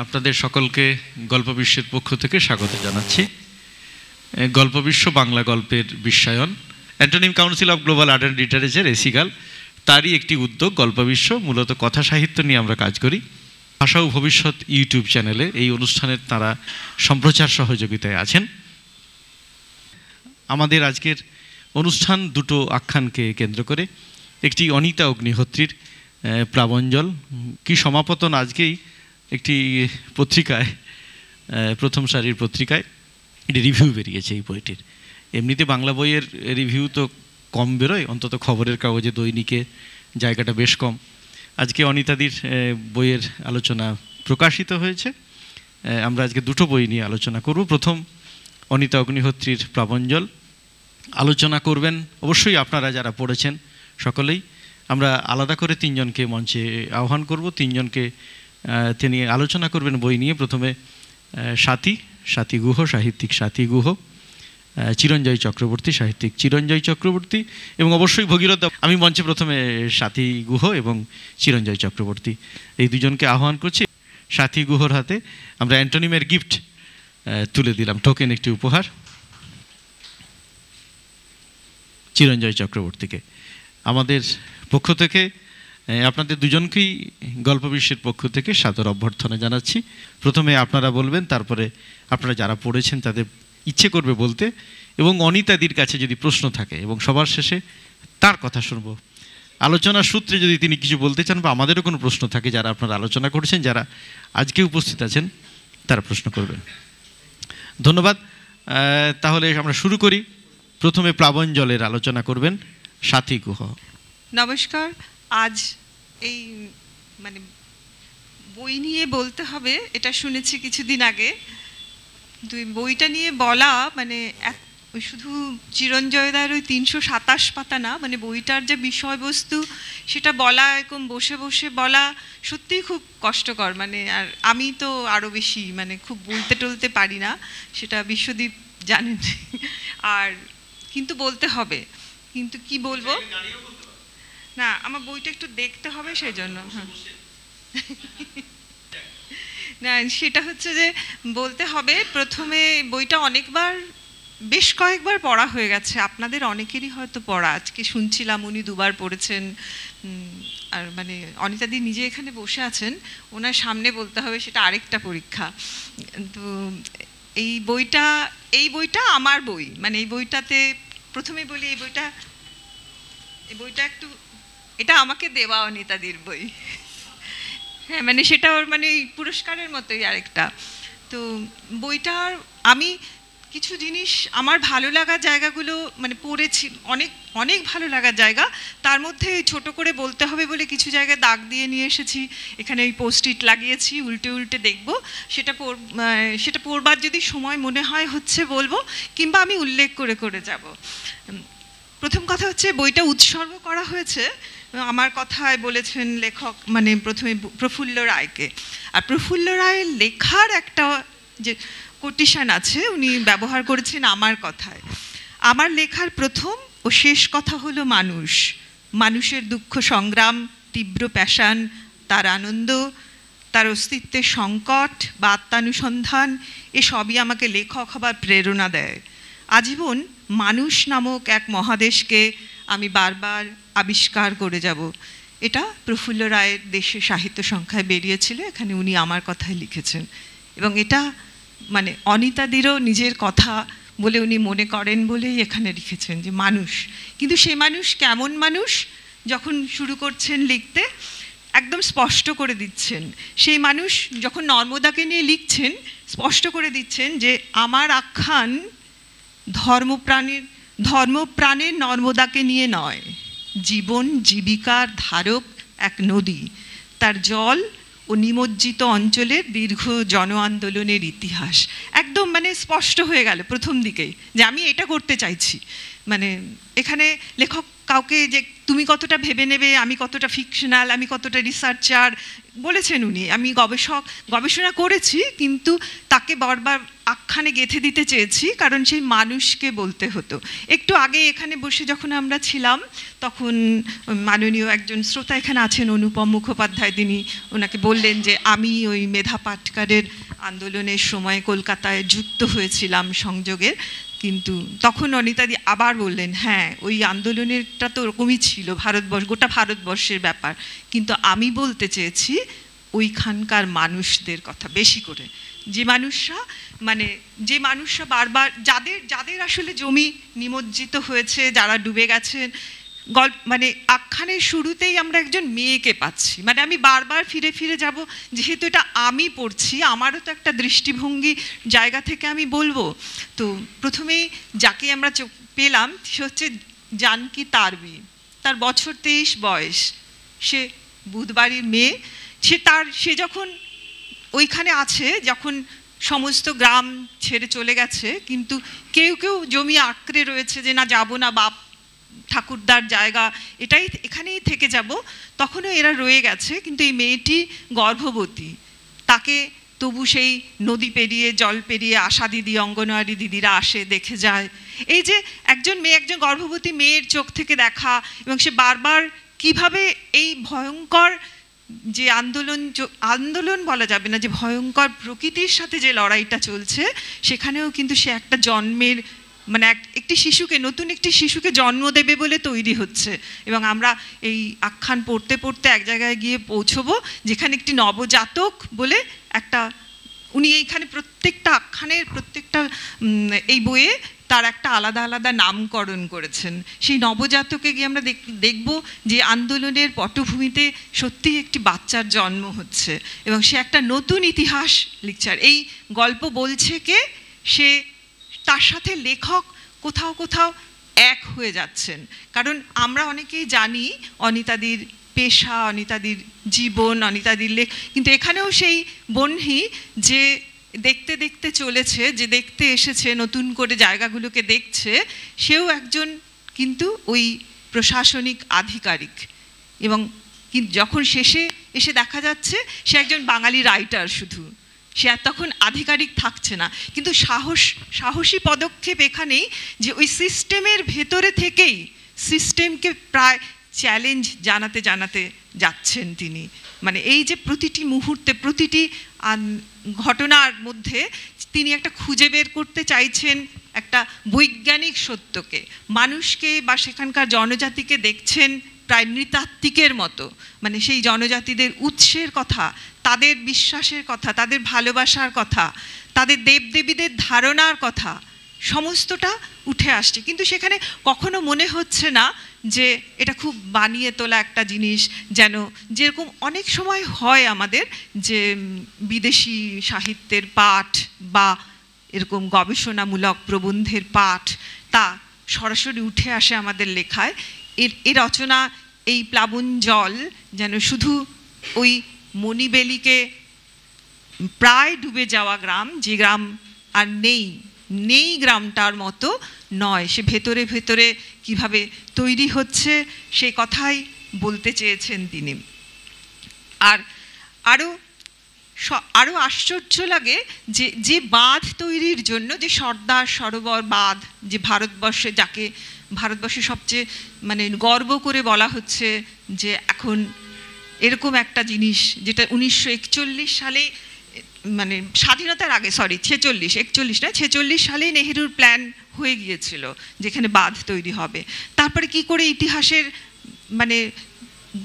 আপনাদের সকলকে গল্প বিশ্বের পক্ষ থেকে স্বাগত জানাচ্ছি। গল্প বিশ্ব বাংলা গল্পের বিশ্বায়ন antonym council of global art and literature এসিগাল, তারই একটি উদ্যোগ গল্প বিশ্ব। মূলত কথা সাহিত্য নিয়ে আমরা কাজ করি। ভাষা ও ভবিষ্যৎ ইউটিউব চ্যানেলে এই অনুষ্ঠানের তারা সম্প্রচার সহযোগিতায় আছেন। আমাদের আজকের অনুষ্ঠান দুটো আখ্যানকে কেন্দ্র করে। একটি অনিতা অগ্নিহোত্রীর প্লাবঞ্জল, কি সমাপতন আজকেই একটি পত্রিকায়, প্রথম সারির পত্রিকায় এটি রিভিউ বেরিয়েছে এই বইটির। এমনিতে বাংলা বইয়ের রিভিউ তো কম বেরোয়, অন্তত খবরের কাগজে দৈনিকে জায়গাটা বেশ কম। আজকে অনিতাদির বইয়ের আলোচনা প্রকাশিত হয়েছে। আমরা আজকে দুটো বই নিয়ে আলোচনা করব। প্রথম অনিতা অগ্নিহোত্রীর প্লাবঞ্জল। আলোচনা করবেন অবশ্যই আপনারা যারা পড়েছেন সকলেই। আমরা আলাদা করে তিনজনকে মঞ্চে আহ্বান করব। তিনজনকে তিনি আলোচনা করবেন বই নিয়ে। প্রথমে স্বাতী গুহ, সাহিত্যিক স্বাতী গুহ, চিরঞ্জয় চক্রবর্তী, সাহিত্যিক চিরঞ্জয় চক্রবর্তী, এবং অবশ্যই ভগীরথ। আমি মঞ্চে প্রথমে স্বাতী গুহ এবং চিরঞ্জয় চক্রবর্তী এই দুজনকে আহ্বান করছি। স্বাতী গুহর হাতে আমরা অ্যান্টোনিমের গিফট তুলে দিলাম, টোকেন একটি উপহার। চিরঞ্জয় চক্রবর্তীকে আমাদের পক্ষ থেকে, আপনাদের দুজনকেই গল্প বিশ্বের পক্ষ থেকে সাদর অভ্যর্থনা জানাচ্ছি। প্রথমে আপনারা বলবেন, তারপরে আপনারা যারা পড়েছেন তাদের ইচ্ছে করবে বলতে, এবং অনিতাদির কাছে যদি প্রশ্ন থাকে, এবং সবার শেষে তার কথা শুনবো। আলোচনার সূত্রে যদি তিনি কিছু বলতে চান বা আমাদেরও কোনো প্রশ্ন থাকে, যারা আপনারা আলোচনা করেছেন, যারা আজকে উপস্থিত আছেন, তারা প্রশ্ন করবেন। ধন্যবাদ। তাহলে আমরা শুরু করি। প্রথমে প্লাবঞ্জলের আলোচনা করবেন স্বাতী গুহ। নমস্কার। আজ এই বই নিয়ে বলতে হবে, এটা শুনেছি কিছুদিন আগে। বইটা নিয়ে বলা শুধু চিরঞ্জয়দার ওই 327 পাতা না, বইটার যে বিষয়বস্তু সেটা বলা, এরকম বসে বসে বলা সত্যিই খুব কষ্টকর। আর আমি তো আরও বেশি খুব বলতে টলতে পারি না, সেটা বিশ্বদীপ জানেন। আর কিন্তু বলতে হবে, কিন্তু কি বলবো না, আমার বইটা একটু দেখতে হবে, সেই জন্য। হ্যাঁ, না, সেটা হচ্ছে যে বলতে হবে। প্রথমে বইটা বেশ কয়েকবার পড়া হয়ে গেছে, আপনাদের অনেকেরই হয়তো পড়া। আজকে শুনছিলাম উনি দুবার পড়েছেন। আর অনিতাদি নিজে এখানে বসে আছেন, ওনার সামনে বলতে হবে, সেটা আরেকটা পরীক্ষা। তো এই বইটা আমার বই। এই বইটাতে প্রথমে বলি, এই বইটা একটু, এটা আমাকে দেওয়া অনিতাদির বই। হ্যাঁ, সেটা ওর পুরস্কারের মতোই আরেকটা। তো বইটার আমি কিছু জিনিস, আমার ভালো লাগার জায়গাগুলো পড়েছি, অনেক অনেক ভালো লাগার জায়গা। তার মধ্যে ছোট করে বলতে হবে বলে কিছু জায়গায় দাগ দিয়ে নিয়ে এসেছি। এখানে ওই পোস্ট-ইট লাগিয়েছি, উল্টে উল্টে দেখব। সেটা পড়বার যদি সময় মনে হয় হচ্ছে বলবো, কিংবা আমি উল্লেখ করে করে যাব। প্রথম কথা হচ্ছে, বইটা উৎসর্গ করা হয়েছে, আমার কথায় বলেছেন লেখক, প্রথমে প্রফুল্ল রায়কে। আর প্রফুল্ল রায়ের লেখার একটা যে কোটেশন আছে, উনি ব্যবহার করেছেন আমার কথায়। আমার লেখার প্রথম ও শেষ কথা হলো মানুষ, মানুষের দুঃখ সংগ্রাম, তীব্র প্যাশান, তার আনন্দ, তার অস্তিত্বের সংকট বা আত্মানুসন্ধান, এসবই আমাকে লেখক হবার প্রেরণা দেয়। আজীবন মানুষ নামক এক মহাদেশকে আমি বারবার আবিষ্কার করে যাব। এটা প্রফুল্ল রায়ের দেশে সাহিত্য সংখ্যায় বেরিয়েছিল, এখানে উনি আমার কথায় লিখেছেন। এবং এটা অনিতাদিরও নিজের কথা বলে উনি মনে করেন বলেই এখানে লিখেছেন যে মানুষ। কিন্তু সে মানুষ কেমন মানুষ, যখন শুরু করছেন লিখতে একদম স্পষ্ট করে দিচ্ছেন। সেই মানুষ যখন নর্মদাকে নিয়ে লিখছেন, স্পষ্ট করে দিচ্ছেন যে আমার আখ্যান ধর্মপ্রাণের নর্মদাকে নিয়ে নয়, জীবন জীবিকার ধারক এক নদী, তার জল ও নিমজ্জিত অঞ্চলের দীর্ঘ জন আন্দোলনের ইতিহাস। একদম স্পষ্ট হয়ে গেল প্রথম দিকেই যে আমি এটা করতে চাইছি। এখানে লেখক কাউকে যে তুমি কতটা ভেবে নেবে, আমি কতটা ফিকশনাল, আমি কতটা রিসার্চার বলেছেন উনি। আমি গবেষণা করেছি, কিন্তু তাকে বারবার আখ্যানে গেঁথে দিতে চেয়েছি, কারণ সেই মানুষকে বলতে হতো। একটু আগে এখানে বসে যখন আমরা ছিলাম, তখন মাননীয় একজন শ্রোতা এখানে আছেন, অনুপম মুখোপাধ্যায়, তিনি ওনাকে বললেন যে আমি ওই মেধা পাটকারের আন্দোলনের সময় কলকাতায় যুক্ত হয়েছিলাম সংযোগের। কিন্তু তখন অনিতাদি আবার বললেন, হ্যাঁ ওই আন্দোলনেরটা তো ওরকমই ছিল, গোটা ভারতবর্ষের ব্যাপার, কিন্তু আমি বলতে চেয়েছি ওইখানকার মানুষদের কথা বেশি করে, যে মানুষরা বারবার যাদের আসলে জমি নিমজ্জিত হয়েছে, যারা ডুবে গেছেন। আখ্যানের শুরুতেই আমরা একজন মেয়েকে পাচ্ছি, আমি বারবার ফিরে ফিরে যাব, যেহেতু এটা আমি পড়ছি, আমারও তো একটা দৃষ্টিভঙ্গি জায়গা থেকে আমি বলবো। তো প্রথমেই যাকে আমরা পেলাম সে হচ্ছে জানকী তারবি। তার বছর 23 বয়স, সে বুধবাড়ির মেয়ে। সে যখন ওইখানে আছে, যখন সমস্ত গ্রাম ছেড়ে চলে গেছে, কিন্তু কেউ কেউ জমি আঁকড়ে রয়েছে যে না, যাবো না, বাপ ঠাকুরদার জায়গা, এখানেই থেকে যাব, তখনও এরা রয়ে গেছে। কিন্তু এই মেয়েটি গর্ভবতী, তাকে তবু সেই নদী পেরিয়ে, জল পেরিয়ে আশা দিদি, অঙ্গনওয়াড়ি দিদিরা আসে, দেখে যায়। এই যে একজন গর্ভবতী মেয়ের চোখ থেকে দেখা, এবং সে বারবার কিভাবে এই ভয়ঙ্কর যে আন্দোলন বলা যাবে না, যে ভয়ঙ্কর প্রকৃতির সাথে যে লড়াইটা চলছে, সেখানেও কিন্তু সে একটা জন্মের নতুন একটি শিশুকে জন্ম দেবে বলে তৈরি হচ্ছে। এবং আমরা এই আখ্যান পড়তে পড়তে এক জায়গায় গিয়ে পৌঁছবো, যেখানে একটি নবজাতক বলে উনি এইখানে প্রত্যেকটা আখ্যানের প্রত্যেকটা এই বইয়ে তার একটা আলাদা আলাদা নামকরণ করেছেন। সেই নবজাতকে গিয়ে আমরা দেখব যে আন্দোলনের পটভূমিতে সত্যিই একটি বাচ্চার জন্ম হচ্ছে, এবং সে একটা নতুন ইতিহাস লিখছে। আর এই গল্প বলছে কে? সে, তার সাথে লেখক কোথাও কোথাও এক হয়ে যাচ্ছেন। কারণ আমরা অনেকেই জানি অনিতাদির পেশা, অনিতাদির জীবন, অনিতাদির কিন্তু এখানেও সেই বহ্নি যে দেখতে দেখতে চলেছে, যে দেখতে এসেছে, নতুন করে জায়গাগুলোকে দেখছে, সেও একজন কিন্তু ওই প্রশাসনিক আধিকারিক। এবং যখন শেষে এসে দেখা যাচ্ছে সে একজন বাঙালি রাইটার, শুধু সে আর তখন আধিকারিক থাকছে না। কিন্তু সাহসী পদক্ষেপ এখানেই, যে ওই সিস্টেমের ভেতরে থেকেই সিস্টেমকে প্রায় চ্যালেঞ্জ জানাতে জানাতে যাচ্ছেন তিনি। এই যে প্রতিটি মুহূর্তে, প্রতিটি ঘটনার মধ্যে তিনি একটা খুঁজে বের করতে চাইছেন একটা বৈজ্ঞানিক সত্যকে, মানুষকে বা সেখানকার জনজাতিকে দেখছেন প্রায় নৃতাত্ত্বিকের মতো। সেই জনজাতিদের উৎসের কথা, তাদের বিশ্বাসের কথা, তাদের ভালোবাসার কথা, তাদের দেবদেবীদের ধারণার কথা, সমস্তটা উঠে আসছে। কিন্তু সেখানে কখনো মনে হচ্ছে না যে এটা খুব বানিয়ে তোলা একটা জিনিস, যেরকম অনেক সময় হয় আমাদের, যে বিদেশি সাহিত্যের পাঠ বা এরকম গবেষণামূলক প্রবন্ধের পাঠ, তা সরাসরি উঠে আসে আমাদের লেখায়। এর রচনা, এই প্লাবন জল যেন শুধু ওই মণিবেলিকে প্রায় ডুবে যাওয়া গ্রাম, যে গ্রাম আর নেই গ্রামটার মতো নয়, সে ভেতরে ভেতরে কিভাবে তৈরি হচ্ছে সেই কথাই বলতে চেয়েছেন তিনি। আর আরও আশ্চর্য লাগে যে বাঁধ তৈরির জন্য, যে সর্দার সরোবর বাঁধ, যে যাকে ভারতবর্ষে সবচেয়ে গর্ব করে বলা হচ্ছে যে এখন এরকম একটা জিনিস, যেটা 1941 সালে স্বাধীনতার আগে, 46 সালেই নেহেরুর প্ল্যান হয়ে গিয়েছিল যেখানে বাঁধ তৈরি হবে। তারপরে কি করে ইতিহাসের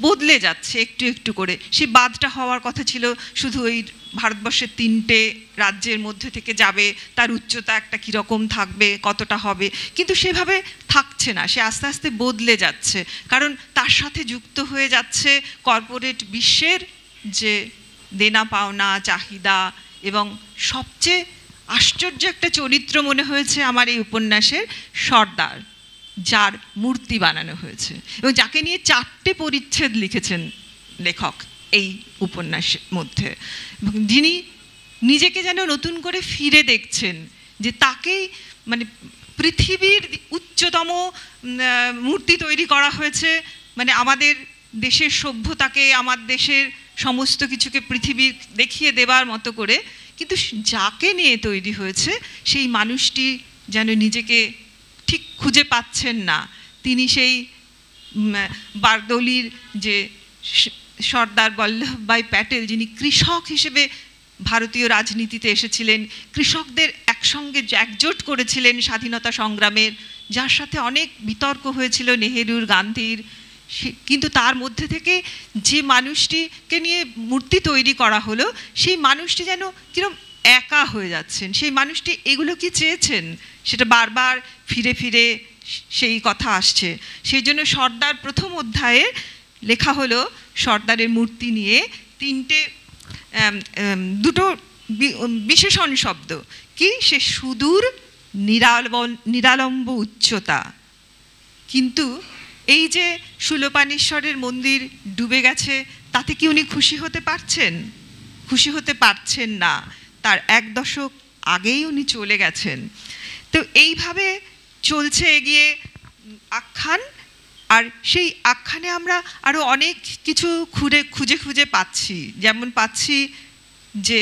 বদলে যাচ্ছে একটু একটু করে। সেই বাঁধটা হওয়ার কথা ছিল শুধু ওই ভারতবর্ষের 3টে রাজ্যের মধ্যে থেকে যাবে, তার উচ্চতা একটা কীরকম থাকবে, কতটা হবে, কিন্তু সেভাবে থাকছে না, সে আস্তে আস্তে বদলে যাচ্ছে। কারণ তার সাথে যুক্ত হয়ে যাচ্ছে কর্পোরেট বিশ্বের যে দেনা পাওনা, চাহিদা। এবং সবচেয়ে আশ্চর্য একটা চরিত্র মনে হয়েছে আমার এই উপন্যাসের সর্দার, যার মূর্তি বানানো হয়েছে এবং যাকে নিয়ে 4টে পরিচ্ছেদ লিখেছেন লেখক এই উপন্যাসের মধ্যে। এবং যিনি নিজেকে যেন নতুন করে ফিরে দেখছেন, যে তাকেই পৃথিবীর উচ্চতম মূর্তি তৈরি করা হয়েছে মানে আমাদের দেশের সভ্যতাকে, আমার দেশের সমস্ত কিছুকে পৃথিবীর দেখিয়ে দেবার মতো করে, কিন্তু যাকে নিয়ে তৈরি হয়েছে সেই মানুষটি যেন নিজেকে ঠিক খুঁজে পাচ্ছেন না। তিনি সেই বারদৌলির যে সর্দার বল্লভভাই প্যাটেল, যিনি কৃষক হিসেবে ভারতীয় রাজনীতিতে এসেছিলেন, কৃষকদের একসঙ্গে একজোট করেছিলেন স্বাধীনতা সংগ্রামের, যার সাথে অনেক বিতর্ক হয়েছিল নেহেরুর, গান্ধীর, কিন্তু তার মধ্যে থেকে যে মানুষটিকে নিয়ে মূর্তি তৈরি করা হলো, সেই মানুষটি যেন কিরকম একা হয়ে যাচ্ছেন। সেই মানুষটি এগুলো কি চেয়েছেন, সেটা বারবার ফিরে ফিরে সেই কথা আসছে। সেই জন্য সর্দার প্রথম অধ্যায়ে লেখা হলো সর্দারের মূর্তি নিয়ে দুটো বিশেষণ শব্দ কি, সে সুদূর নিরালম্ব উচ্চতা। কিন্তু এই যে শূলপাণেশ্বরের মন্দির ডুবে গেছে, তাতে কি উনি খুশি হতে পারছেন? খুশি হতে পারছেন না। তার 1 দশক আগেই উনি চলে গেছেন। তো এইভাবে চলছে এগিয়ে আখ্যান। আর সেই আখ্যানে আমরা আরও অনেক কিছু খুঁজে খুঁজে পাচ্ছি। যেমন পাচ্ছি যে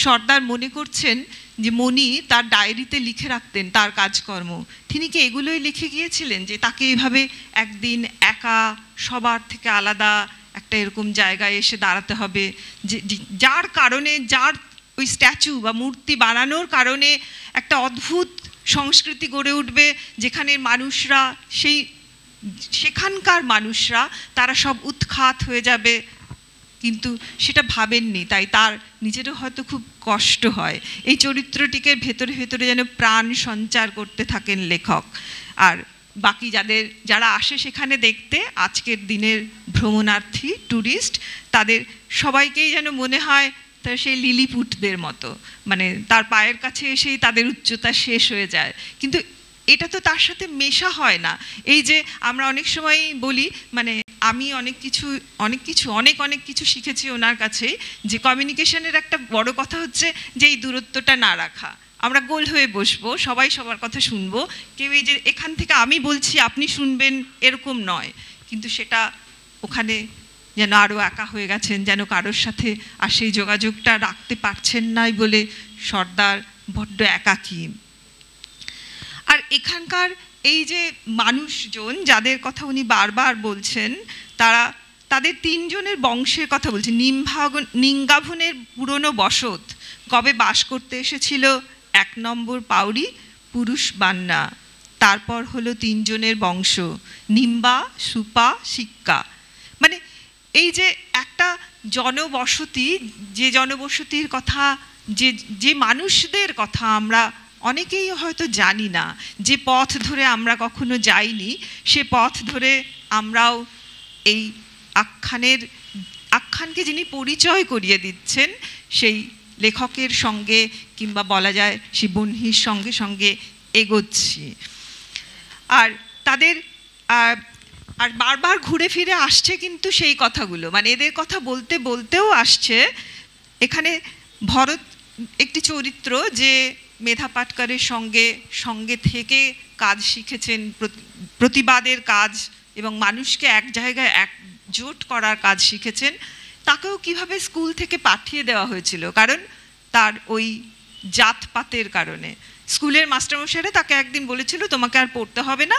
সর্দার মনে করছেন যে মণি তার ডায়েরিতে লিখে রাখতেন তার কাজকর্ম। তিনি কি এগুলোই লিখে গিয়েছিলেন যে তাকে এইভাবে একদিন একা, সবার থেকে আলাদা একটা এরকম জায়গায় এসে দাঁড়াতে হবে, যে যার কারণে, যার ওই স্ট্যাচু বা মূর্তি বানানোর কারণে একটা অদ্ভুত সংস্কৃতি গড়ে উঠবে, যেখানে মানুষরা, সেখানকার মানুষরা তারা সব উৎখাত হয়ে যাবে। কিন্তু সেটা ভাবেননি, তাই তার নিজেরও হয়তো খুব কষ্ট হয়। এই চরিত্রটিকে ভেতরে ভেতরে যেন প্রাণ সঞ্চার করতে থাকেন লেখক। আর বাকি যারা আসে সেখানে দেখতে, আজকের দিনের ভ্রমণার্থী, ট্যুরিস্ট, তাদের সবাইকেই যেন মনে হয় তারা সেই লিলিপুটদের মতো, মানে তার পায়ের কাছে এসেই তাদের উচ্চতা শেষ হয়ে যায়। কিন্তু এটা তো তার সাথে মেশা হয় না। এই যে আমরা অনেক সময় বলি, মানে আমি অনেক কিছু শিখেছি ওনার কাছেই, যে কমিউনিকেশনের একটা বড় কথা হচ্ছে যে এই দূরত্বটা না রাখা। আমরা গোল হয়ে বসবো, সবাই সবার কথা শুনবো, কেউ এই যে এখান থেকে আমি বলছি আপনি শুনবেন এরকম নয়। কিন্তু সেটা ওখানে যেন আরও একা হয়ে গেছেন, যেন কারোর সাথে আর সেই যোগাযোগটা রাখতে পারছেন নাই বলে সর্দার বড্ড একাকী। আর এখানকার এই যে মানুষজন যাদের কথা উনি বারবার বলছেন, তাদের 3 জনের বংশের কথা বলছেন। নিঙ্গাভনের পুরনো বসত কবে বাস করতে এসেছিল 1 নম্বর পাউরি পুরুষ বান্না। তারপর হলো 3 জনের বংশ, নিম্বা, সুপা, শিক্কা। মানে এই যে একটা জনবসতি, যে জনবসতির কথা, যে মানুষদের কথা আমরা অনেকেই হয়তো জানি না, যে পথ ধরে আমরা কখনো যাইনি, সে পথ ধরে আমরাও এই আখ্যানকে যিনি পরিচয় করিয়ে দিচ্ছেন, সেই লেখকের সঙ্গে, কিংবা বলা যায় সেই বহ্নির সঙ্গে সঙ্গে এগোচ্ছি। আর তাদের আর বারবার ঘুরে ফিরে আসছে কিন্তু সেই কথাগুলো, মানে এদের কথা বলতে বলতেও আসছে। এখানে ভরত একটি চরিত্র, যে মেধা পাটকারের সঙ্গে থেকে কাজ শিখেছেন, প্রতিবাদের কাজ এবং মানুষকে এক জায়গায় একজোট করার কাজ শিখেছেন। তাকেও কিভাবে স্কুল থেকে পাঠিয়ে দেওয়া হয়েছিল, কারণ তার ওই জাতপাতের কারণে। স্কুলের মাস্টারমশাইরা তাকে একদিন বলেছিল তোমাকে আর পড়তে হবে না,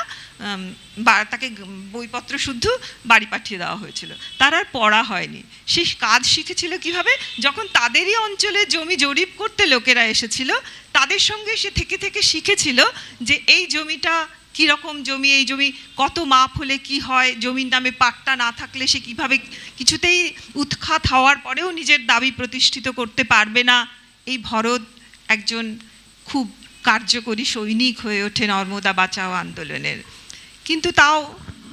তাকে বইপত্র শুদ্ধ বাড়ি পাঠিয়ে দেওয়া হয়েছিল। তার আর পড়া হয়নি। সে কাজ শিখেছিল কিভাবে, যখন তাদেরই অঞ্চলে জমি জরিপ করতে লোকেরা এসেছিল, তাদের সঙ্গে সে থেকে থেকে শিখেছিল যে এই জমিটা কীরকম জমি, এই জমি কত মাপ হলে কি হয়, জমির নামে পাট্টা না থাকলে সে কিভাবে কিছুতেই উৎখাত হওয়ার পরেও নিজের দাবি প্রতিষ্ঠিত করতে পারবে না। এই ভরত একজন খুব কার্যকরী সৈনিক হয়ে ওঠে নর্মদা বাঁচাও আন্দোলনের। কিন্তু তাও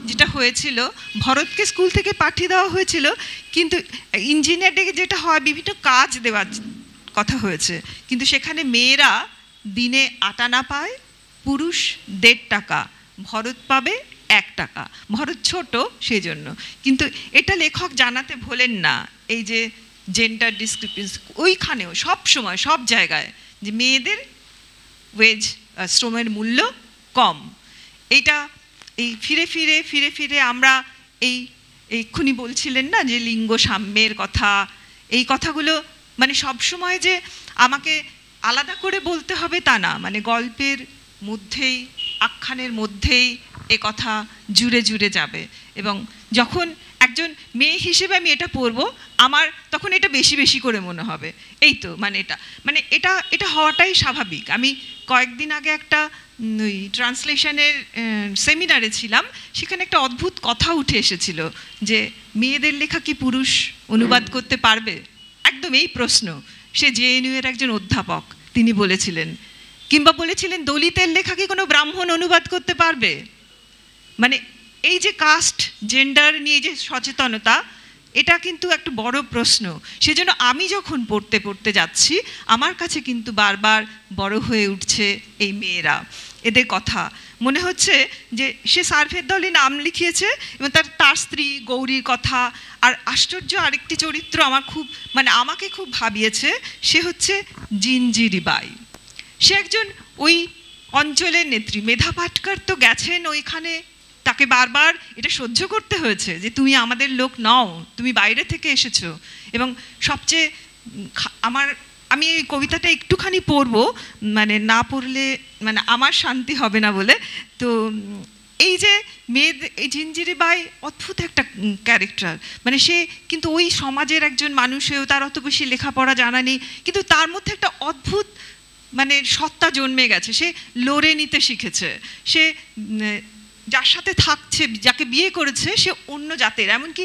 যেটা হয়েছিল, ভরতকে স্কুল থেকে পাঠিয়ে দেওয়া হয়েছিল, কিন্তু ইঞ্জিনিয়ারিংয়ে যেটা হয় বিভিন্ন কাজ দেওয়ার কথা হয়েছে, কিন্তু সেখানে মেয়েরা দিনে 8 আনা পায়, পুরুষ 1.5 টাকা, ভরত পাবে 1 টাকা। ভরত ছোট সেই জন্য, কিন্তু এটা লেখক জানাতে ভোলেন না, এই যে জেন্ডার ডিসক্রিপেন্সি ওইখানেও সব সময় সব জায়গায়, যে মেয়েদের ওয়েজ শ্রমের মূল্য কম। এই ফিরে ফিরে আমরা এই এক্ষুনি বলছিলেন না যে লিঙ্গ সাম্যের কথা, এই কথাগুলো মানে সবসময় যে আমাকে আলাদা করে বলতে হবে তা না, মানে গল্পের মধ্যেই আখ্যানের মধ্যেই এ কথা জুড়ে জুড়ে যাবে। এবং যখন একজন মেয়ে হিসেবে আমি এটা পড়বো, আমার তখন এটা বেশি বেশি করে মনে হবে। এই তো এটা হওয়াটাই স্বাভাবিক। আমি কয়েকদিন আগে একটা ওই ট্রান্সলেশনের সেমিনারে ছিলাম, সেখানে একটা অদ্ভুত কথা উঠে এসেছিল যে মেয়েদের লেখা কি পুরুষ অনুবাদ করতে পারবে, একদম এই প্রশ্ন। সে জেএনইউ এর একজন অধ্যাপক, তিনি বলেছিলেন, কিংবা বলেছিলেন দলিতের লেখা কি কোনো ব্রাহ্মণ অনুবাদ করতে পারবে। মানে এই যে কাস্ট জেন্ডার নিয়ে যে সচেতনতা, এটা কিন্তু একটা বড় প্রশ্ন। সেজন্য আমি যখন পড়তে যাচ্ছি, আমার কাছে কিন্তু বারবার বড় হয়ে উঠছে এই মেয়েরা, এদের কথা। মনে হচ্ছে যে সে সার্ভের দলে নাম লিখিয়েছে এবং তার স্ত্রী গৌরীর কথা। আর আশ্চর্য আরেকটি চরিত্র আমাকে খুব ভাবিয়েছে, সে হচ্ছে জিঞ্জিরি বাই। সে একজন ওই অঞ্চলের নেত্রী। মেধা পাটকার তো গেছেন ওইখানে, তাকে বারবার এটা সহ্য করতে হয়েছে যে তুমি আমাদের লোক নও, তুমি বাইরে থেকে এসেছো। এবং সবচেয়ে আমি এই কবিতাটা একটুখানি পড়বো, মানে না পড়লে মানে আমার শান্তি হবে না বলে। তো এই যে এই জিঞ্জিরি বাই অদ্ভুত একটা ক্যারেক্টার, মানে সে কিন্তু ওই সমাজের একজন মানুষ হয়েও তার অত বেশি লেখাপড়া জানা নেই, কিন্তু তার মধ্যে একটা অদ্ভুত মানে সত্তা জন্মে গেছে। সে লড়ে নিতে শিখেছে, সে যার সাথে থাকছে, যাকে বিয়ে করেছে সে অন্য জাতের, এমনকি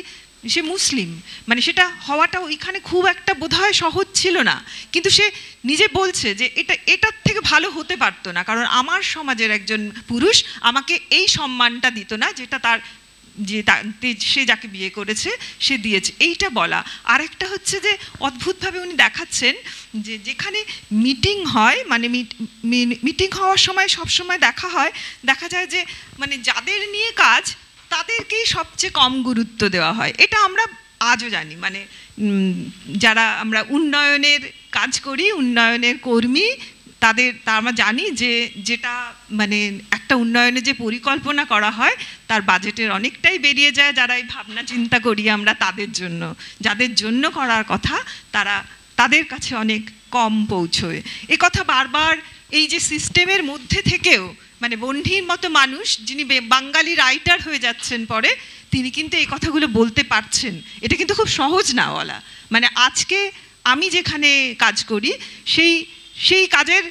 সে মুসলিম। মানে সেটা হওয়াটা ওইখানে খুব একটা বোধহয় সহজ ছিল না, কিন্তু সে নিজে বলছে যে এটার থেকে ভালো হতে পারতো না, কারণ আমার সমাজের একজন পুরুষ আমাকে এই সম্মানটা দিত না যেটা সে যাকে বিয়ে করেছে সে দিয়েছে, এইটা বলা। আর একটা হচ্ছে যে অদ্ভুতভাবে উনি দেখাচ্ছেন যে যেখানে মিটিং হয়, মানে মিটিং হওয়ার সময় সবসময় দেখা যায় যে মানে যাদের নিয়ে কাজ তাদেরকেই সবচেয়ে কম গুরুত্ব দেওয়া হয়। এটা আমরা আজও জানি, মানে যারা আমরা উন্নয়নের কাজ করি, উন্নয়নের কর্মী, আমরা জানি যে যেটা মানে একটা উন্নয়নে যে পরিকল্পনা করা হয় তার বাজেটের অনেকটাই বেরিয়ে যায় যারা এই ভাবনা চিন্তা করি আমরা তাদের জন্য। যাদের জন্য করার কথা তাদের কাছে অনেক কম পৌঁছয়। এ কথা বারবার এই যে সিস্টেমের মধ্যে থেকেও, মানে বন্ধির মতো মানুষ যিনি বাঙালি রাইটার হয়ে যাচ্ছেন পরে, তিনি কিন্তু এই কথাগুলো বলতে পারছেন। এটা কিন্তু খুব সহজ না বলা। মানে আজকে আমি যেখানে কাজ করি সেই কাজের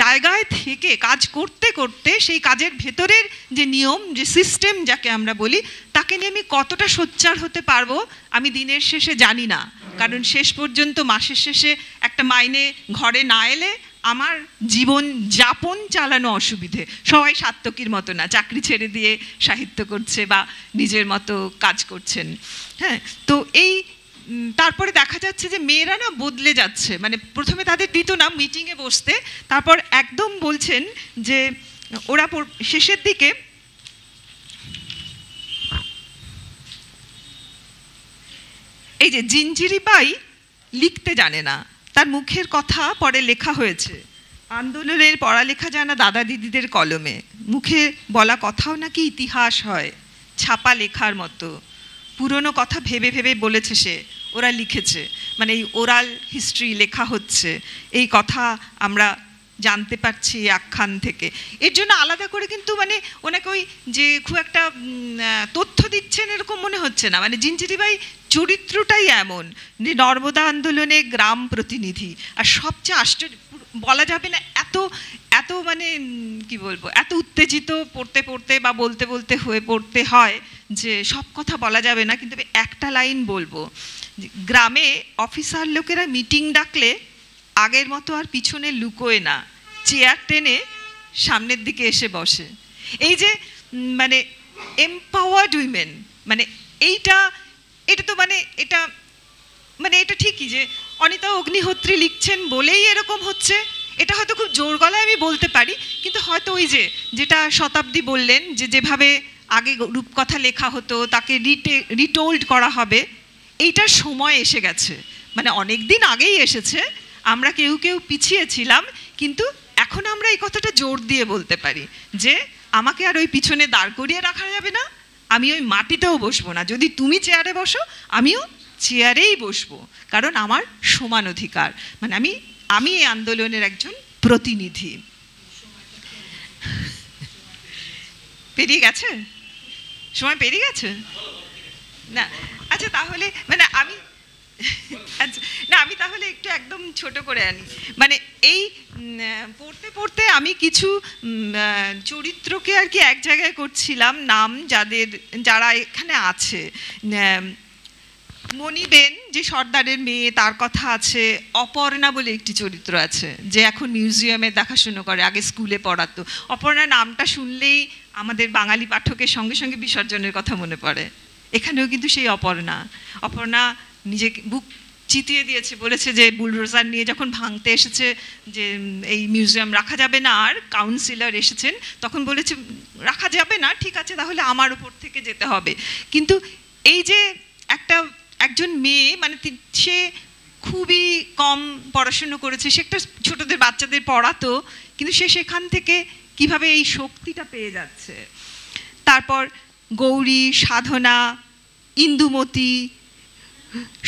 জায়গায় থেকে কাজ করতে করতে সেই কাজের ভেতরের যে নিয়ম, যে সিস্টেম যাকে আমরা বলি, তাকে নিয়ে আমি কতটা সোচ্চার হতে পারবো আমি দিনের শেষে জানি না। কারণ শেষ পর্যন্ত মাসের শেষে একটা মাইনে ঘরে না এলে আমার জীবন যাপন চালানো অসুবিধে। সবাই সাত্তকীর মতো না, চাকরি ছেড়ে দিয়ে সাহিত্য করছে বা নিজের মতো কাজ করছেন। হ্যাঁ, তো তারপরে দেখা যাচ্ছে যে মেয়েরা না বদলে যাচ্ছে। মানে প্রথমে তাদের দিত না মিটিংয়ে বসতে, তারপর একদম বলছেন যে ওরা শেষের দিকে এই যে জিঞ্জিরি বাই লিখতে জানে না, তার মুখের কথা পরে লেখা হয়েছে। আন্দোলনের পড়ালেখা জানা দাদা দিদিদের কলমে, মুখে বলা কথাও নাকি ইতিহাস হয়, ছাপা লেখার মতো। পুরনো কথা ভেবে ভেবে বলেছে সে, ওরা লিখেছে, মানে এই ওরাল হিস্ট্রি লেখা হচ্ছে, এই কথা আমরা জানতে পারছি আখ্যান থেকে। এর জন্য আলাদা করে কিন্তু মানে ওনাকে ওই যে খুব একটা তথ্য দিচ্ছেন এরকম মনে হচ্ছে না। মানে জিঞ্জিরি বাই চরিত্রটাই এমন যে নর্মদা আন্দোলনে গ্রাম প্রতিনিধি, আর সবচেয়ে আশ্চর্য বলা যাবে না, এত মানে কি বলবো, এত উত্তেজিত পড়তে পড়তে বা বলতে বলতে হয়ে পড়তে হয় যে সব কথা বলা যাবে না, কিন্তু একটা লাইন বলবো। গ্রামে অফিসার লোকেরা মিটিং ডাকলে আগের মতো আর পিছনে লুকোয় না, চেয়ার টেনে সামনের দিকে এসে বসে। এই যে মানে এম্পাওয়ার্ড উইমেন, মানে এটা তো মানে এটা ঠিকই যে অনিতা অগ্নিহোত্রী লিখছেন বলেই এরকম হচ্ছে, এটা হয়তো খুব জোর গলায় আমি বলতে পারি, কিন্তু হয়তো ওই যেটা শতাব্দী বললেন যে যেভাবে আগে রূপকথা লেখা হতো তাকে রিটোল্ড করা হবে, এইটার সময় এসে গেছে। মানে অনেক দিন আগেই এসেছে, আমরা কেউ পিছিয়ে ছিলাম, কিন্তু এখন আমরা এই কথাটা জোর দিয়ে বলতে পারি যে আমাকে আর ওই পিছনে দাঁড় করিয়ে রাখা যাবে না, আমি ওই মাটিতেও বসবো না, যদি তুমি চেয়ারে বসো আমিও চেয়ারেই বসবো, কারণ আমার সমান অধিকার, মানে আমি এই আন্দোলনের একজন প্রতিনিধি। পেরিয়ে গেছে সময়, পেরিয়ে গেছে না? আচ্ছা তাহলে মানে আচ্ছা না, আমি তাহলে একটু একদম ছোট করে আনি। মানে এই পড়তে পড়তে আমি কিছু চরিত্রকে আর কি এক জায়গায় করছিলাম, নাম যারা এখানে আছে। মণিবেন যে সর্দারের মেয়ে, তার কথা আছে। অপর্ণা বলে একটি চরিত্র আছে, যে এখন মিউজিয়ামে দেখাশুনো করে, আগে স্কুলে পড়াতো। অপর্ণা নামটা শুনলেই আমাদের বাঙালি পাঠকের সঙ্গে সঙ্গে বিসর্জনের কথা মনে পড়ে। এখানেও কিন্তু সেই অপর্ণা নিজেকে বুক চিতিয়ে দিয়েছে, বলেছে যে বুলডোজার নিয়ে যখন ভাঙতে এসেছে যে এই মিউজিয়াম রাখা যাবে না, আর কাউন্সিলর এসেছেন, তখন বলেছে রাখা যাবে না, ঠিক আছে তাহলে আমার উপর থেকে যেতে হবে। কিন্তু এই যে একজন মেয়ে, মানে সে খুবই কম পড়াশুনো করেছে, সে একটা ছোটদের বাচ্চাদের পড়াতো, কিন্তু সে সেখান থেকে কিভাবে এই শক্তিটা পেয়ে যাচ্ছে। তারপর গৌরী, সাধনা, ইন্দুমতি,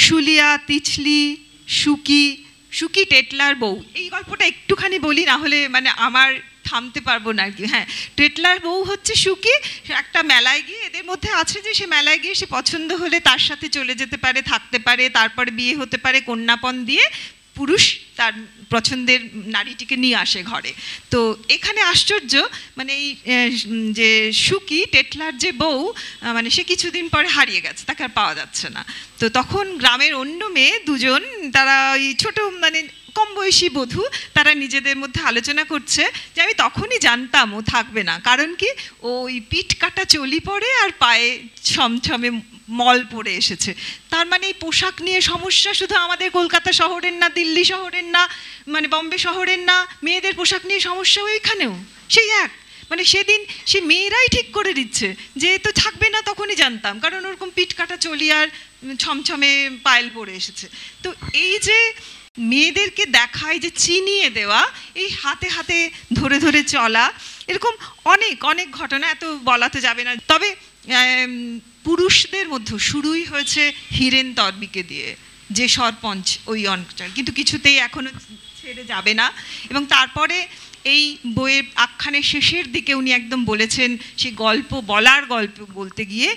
শুলিয়া, তিছলি, সুকি টেটলার বউ। এই গল্পটা একটুখানি বলি, না হলে মানে আমার থামতে পারবো না আর কি। হ্যাঁ, টেটলার বউ হচ্ছে সুকি, একটা মেলায় গিয়ে, এদের মধ্যে আছে যে সে মেলায় গিয়ে সে পছন্দ হলে তার সাথে চলে যেতে পারে, থাকতে পারে, তারপরে বিয়ে হতে পারে, কন্যাপণ দিয়ে পুরুষ তার পছন্দের নারীটিকে নিয়ে আসে ঘরে। তো এখানে আশ্চর্য, মানে এই যে সুকি টেটলার যে বউ, মানে সে কিছুদিন পরে হারিয়ে গেছে, তাকে আর পাওয়া যাচ্ছে না। তো তখন গ্রামের অন্য মেয়ে দুজন, তারা ওই ছোট মানে কম বয়সী বধূ, তারা নিজেদের মধ্যে আলোচনা করছে যে আমি তখনই জানতাম ও থাকবে না, কারণ কি ওই পিঠ কাটা চলি পরে আর পায়ে ছমছমে মল পরে এসেছে। তার মানে এই পোশাক নিয়ে সমস্যা শুধু আমাদের কলকাতা শহরের না, দিল্লি শহরের না, মানে বম্বে শহরের না, মেয়েদের পোশাক নিয়ে সমস্যা ওইখানেও সেই এক। মানে সেদিন সে মেয়েরাই ঠিক করে দিচ্ছে যে তো থাকবে না, তখনই জানতাম, কারণ ওরকম পিঠ কাটা চলি আর ছমছমে পায়েল পরে এসেছে। তো এই যে মেয়েদেরকে দেখায় যে চিনিয়ে দেওয়া, এই হাতে হাতে ধরে ধরে চলা, এরকম অনেক অনেক ঘটনা, এত বলাতে যাবে না। তবে পুরুষদের মধ্যে শুরুই হয়েছে হীরেন তর্বিকে দিয়ে, যে সরপঞ্চ ওই অঞ্চল, কিন্তু কিছুতেই এখনো ছেড়ে যাবে না। এবং তারপরে এই বইয়ের আখ্যানের শেষের দিকে উনি একদম বলেছেন, সেই গল্প বলতে গিয়ে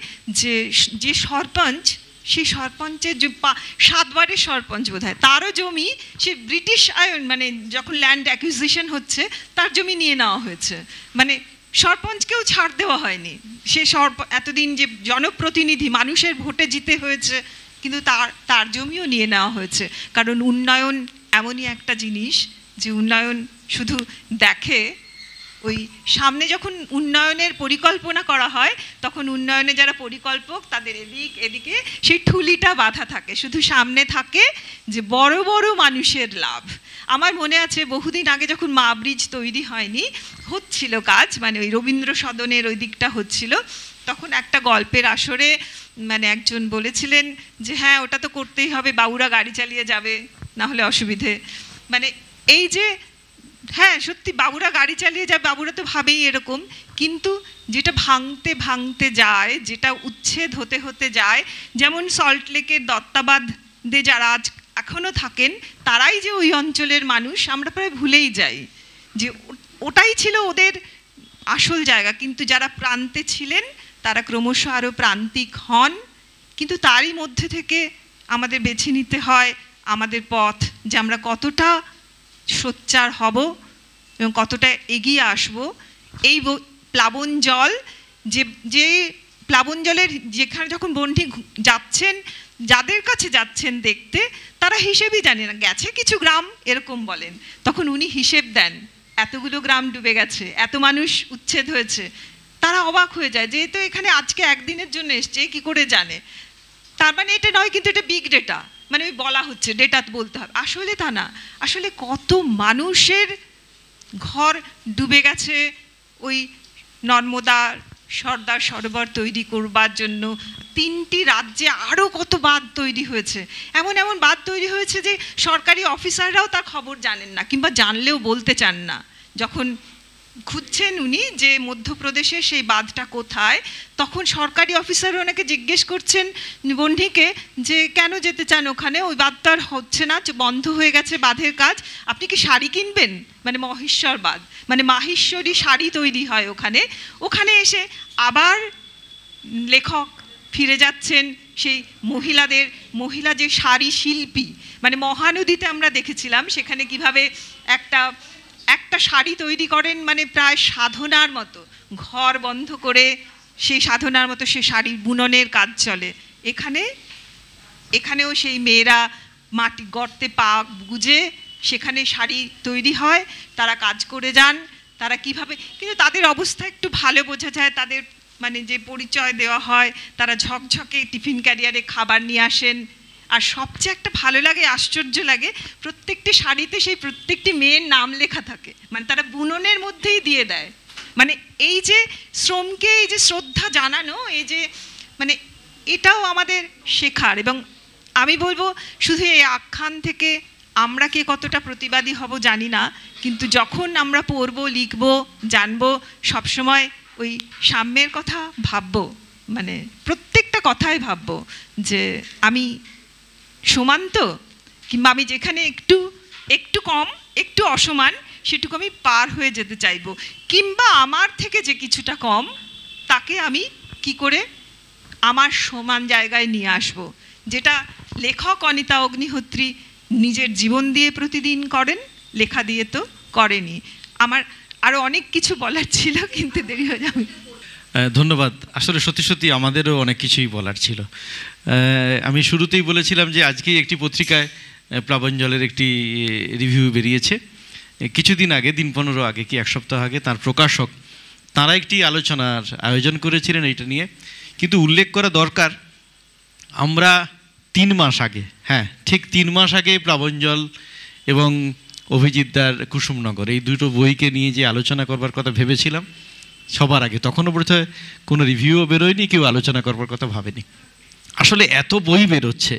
যে সরপঞ্চ, সেই সরপঞ্চের যে 7 বারের সরপঞ্চ বোধ হয়, তারও জমি সে ব্রিটিশ মানে যখন ল্যান্ড অ্যাকুইজিশন হচ্ছে তার জমি নিয়ে নেওয়া হয়েছে, মানে সরপঞ্চকেও ছাড় দেওয়া হয়নি। সে এতদিন যে জনপ্রতিনিধি, মানুষের ভোটে জিতে হয়েছে, কিন্তু তার জমিও নিয়ে নেওয়া হয়েছে। কারণ উন্নয়ন এমনই একটা জিনিস যে উন্নয়ন শুধু দেখে, ওই সামনে যখন উন্নয়নের পরিকল্পনা করা হয় তখন উন্নয়নে যারা পরিকল্পক তাদের এদিকে সেই ঠুলিটা বাঁধা থাকে, শুধু সামনে থাকে যে বড় বড় মানুষের লাভ। আমার মনে আছে বহুদিন আগে যখন মা ব্রিজ তৈরি হয়নি, হচ্ছিল কাজ, মানে ওই রবীন্দ্র সদনের ওই দিকটা হচ্ছিল, তখন একটা গল্পের আসরে মানে একজন বলেছিলেন যে হ্যাঁ ওটা তো করতেই হবে, বাবুরা গাড়ি চালিয়ে যাবে, না হলে অসুবিধে। মানে এই যে হ্যাঁ সত্যি বাবুরা গাড়ি চালিয়ে যায়, বাবুরা তো ভাবেই এরকম, কিন্তু যেটা ভাঙতে ভাঙতে যায়, যেটা উচ্ছেদ হতে হতে যায়, যেমন সল্টলেকের দত্তাবাদে যারা আজ এখনও থাকেন, তারাই যে ওই অঞ্চলের মানুষ, আমরা প্রায় ভুলেই যাই যে ওটাই ছিল ওদের আসল জায়গা। কিন্তু যারা প্রান্তে ছিলেন তারা ক্রমশ আরও প্রান্তিক হন, কিন্তু তারই মধ্যে থেকে আমাদের বেছে নিতে হয় আমাদের পথ, যে আমরা কতটা সোচ্চার হব এবং কতটা এগিয়ে আসব। এই প্লাবন জল, যে প্লাবন জলের যেখানে যখন বন্টি যাচ্ছেন, যাদের কাছে যাচ্ছেন দেখতে, তারা হিসেবই জানে না, গেছে কিছু গ্রাম এরকম বলেন, তখন উনি হিসেব দেন এতগুলো গ্রাম ডুবে গেছে, এত মানুষ উচ্ছেদ হয়েছে, তারা অবাক হয়ে যায় যে তো এখানে আজকে একদিনের জন্য এসছে, কি করে জানে। তার মানে এটা নয়, কিন্তু এটা বিগ ডেটা, মানে ওই বলা হচ্ছে ডেটা বলতে হবে, আসলে তা না। আসলে কত মানুষের ঘর ডুবে গেছে ওই নর্মদার সর্দার সরোবর তৈরি করবার জন্য। 3টি রাজ্যে আরও কত বাঁধ তৈরি হয়েছে, এমন এমন বাঁধ তৈরি হয়েছে যে সরকারি অফিসাররাও তার খবর জানেন না, কিংবা জানলেও বলতে চান না। যখন খুঁজছেন উনি যে মধ্যপ্রদেশে সেই বাঁধটা কোথায়, তখন সরকারি অফিসার ওনাকে জিজ্ঞেস করছেন বন্ধুকে যে কেন যেতে চান ওখানে, ওই বাঁধটা হচ্ছে না, বন্ধ হয়ে গেছে বাঁধের কাজ, আপনি কি শাড়ি কিনবেন, মানে মহেশ্বর বাঁধ, মানে মাহেশ্বরী শাড়ি তৈরি হয় ওখানে। ওখানে এসে আবার লেখক ফিরে যাচ্ছেন সেই মহিলা যে শাড়ি শিল্পী, মানে মহানদীতে আমরা দেখেছিলাম সেখানে কিভাবে একটা শাড়ি তৈরি করেন, মানে প্রায় সাধনার মতো, ঘর বন্ধ করে সেই সাধনার মতো সে শাড়ি বুননের কাজ চলে। এখানেও সেই মেয়েরা মাটি গর্তে পা গুজে সেখানে শাড়ি তৈরি হয়, তারা কাজ করে যান, তারা কিভাবে, কিন্তু তাদের অবস্থা একটু ভালো বোঝা যায়, তাদের মানে যে পরিচয় দেওয়া হয়, তারা ঝকঝকে টিফিন ক্যারিয়ারে খাবার নিয়ে আসেন। আর সবচেয়ে একটা ভালো লাগে, আশ্চর্য লাগে, প্রত্যেকটি শাড়িতে সেই প্রত্যেকটি মেয়ের নাম লেখা থাকে, মানে তারা বুননের মধ্যেই দিয়ে দেয়। মানে এই যে শ্রমকে, এই যে শ্রদ্ধা জানানো, এই যে মানে এটাও আমাদের শেখার। এবং আমি বলবো শুধু এই আখ্যান থেকে আমরা কে কতটা প্রতিবাদী হব জানি না, কিন্তু যখন আমরা পড়বো, লিখবো, জানবো, সবসময় ওই সাম্যের কথা ভাববো, মানে প্রত্যেকটা কথাই ভাববো যে আমি সমান তো, কিংবা আমি যেখানে একটু কম, একটু অসমান, সেটুকু আমি পার হয়ে যেতে চাইবো, কিংবা আমার থেকে যে কিছুটা কম তাকে আমি কি করে আমার সমান জায়গায় নিয়ে আসবো, যেটা লেখক অনিতা অগ্নিহোত্রী নিজের জীবন দিয়ে প্রতিদিন করেন, লেখা দিয়ে তো করেনি। আমার আরও অনেক কিছু বলার ছিল, কিন্তু দেরি হয়ে যাবে। ধন্যবাদ। আসলে সত্যি আমাদেরও অনেক কিছুই বলার ছিল। আমি শুরুতেই বলেছিলাম যে আজকেই একটি পত্রিকায় প্লাবনজলের একটি রিভিউ বেরিয়েছে, কিছুদিন আগে, দিন 15 আগে কি 1 সপ্তাহ আগে, তার প্রকাশক তারা একটি আলোচনার আয়োজন করেছিলেন এইটা নিয়ে। কিন্তু উল্লেখ করা দরকার, আমরা 3 মাস আগে, হ্যাঁ ঠিক 3 মাস আগে প্লাবনজল এবং অভিজিৎদার কুসুমনগর এই দুটো বইকে নিয়ে যে আলোচনা করবার কথা ভেবেছিলাম সবার আগে, তখনও বোধহয় কোনো রিভিউও বেরোয়নি, কেউ আলোচনা করবার কথা ভাবেনি। আসলে এত বই বেরোচ্ছে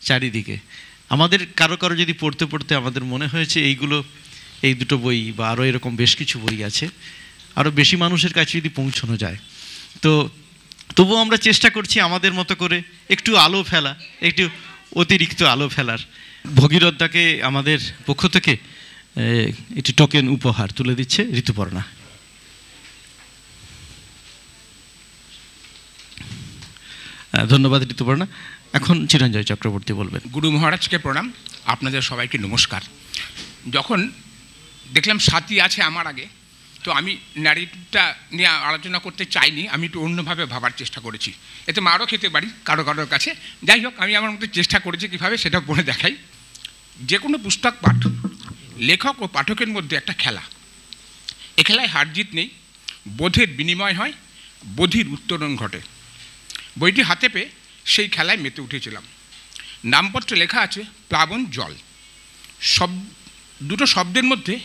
চারিদিকে, আমাদের কারো যদি পড়তে আমাদের মনে হয়েছে এই দুটো বই বা আরও এরকম বেশ কিছু বই আছে, আরও বেশি মানুষের কাছে যদি পৌঁছানো যায়, তো তবুও আমরা চেষ্টা করছি আমাদের মতো করে একটু আলো ফেলা, একটু অতিরিক্ত আলো ফেলার। ভগীরথদাকে আমাদের পক্ষ থেকে একটি টোকেন উপহার তুলে দিচ্ছে ঋতুপর্ণা। ধন্যবাদ ঋতুপর্ণা। এখন চিরঞ্জয় চক্রবর্তী বলবেন। গুরু মহারাজকে প্রণাম, আপনাদের সবাইকে নমস্কার। যখন দেখলাম সাথী আছে আমার আগে, তো আমি ন্যারেটিভটা নিয়ে আলোচনা করতে চাইনি, আমি একটু অন্যভাবে ভাবার চেষ্টা করেছি, এতে মারও খেতে পারি কারোর কাছে। যাই হোক, আমি আমার মতো চেষ্টা করেছি কীভাবে সেটা পড়ে দেখাই। যে কোনো পুস্তক পাঠ লেখক ও পাঠকের মধ্যে একটা খেলা, এ খেলায় হার জিত নেই, বোধের বিনিময় হয়, বোধির উত্তরণ ঘটে। বইটি হাতে পেয়ে সেই খেলায় মেতে উঠেছিলাম। নামপত্রে লেখা আছে প্লাবন জল। দুটো শব্দের মধ্যে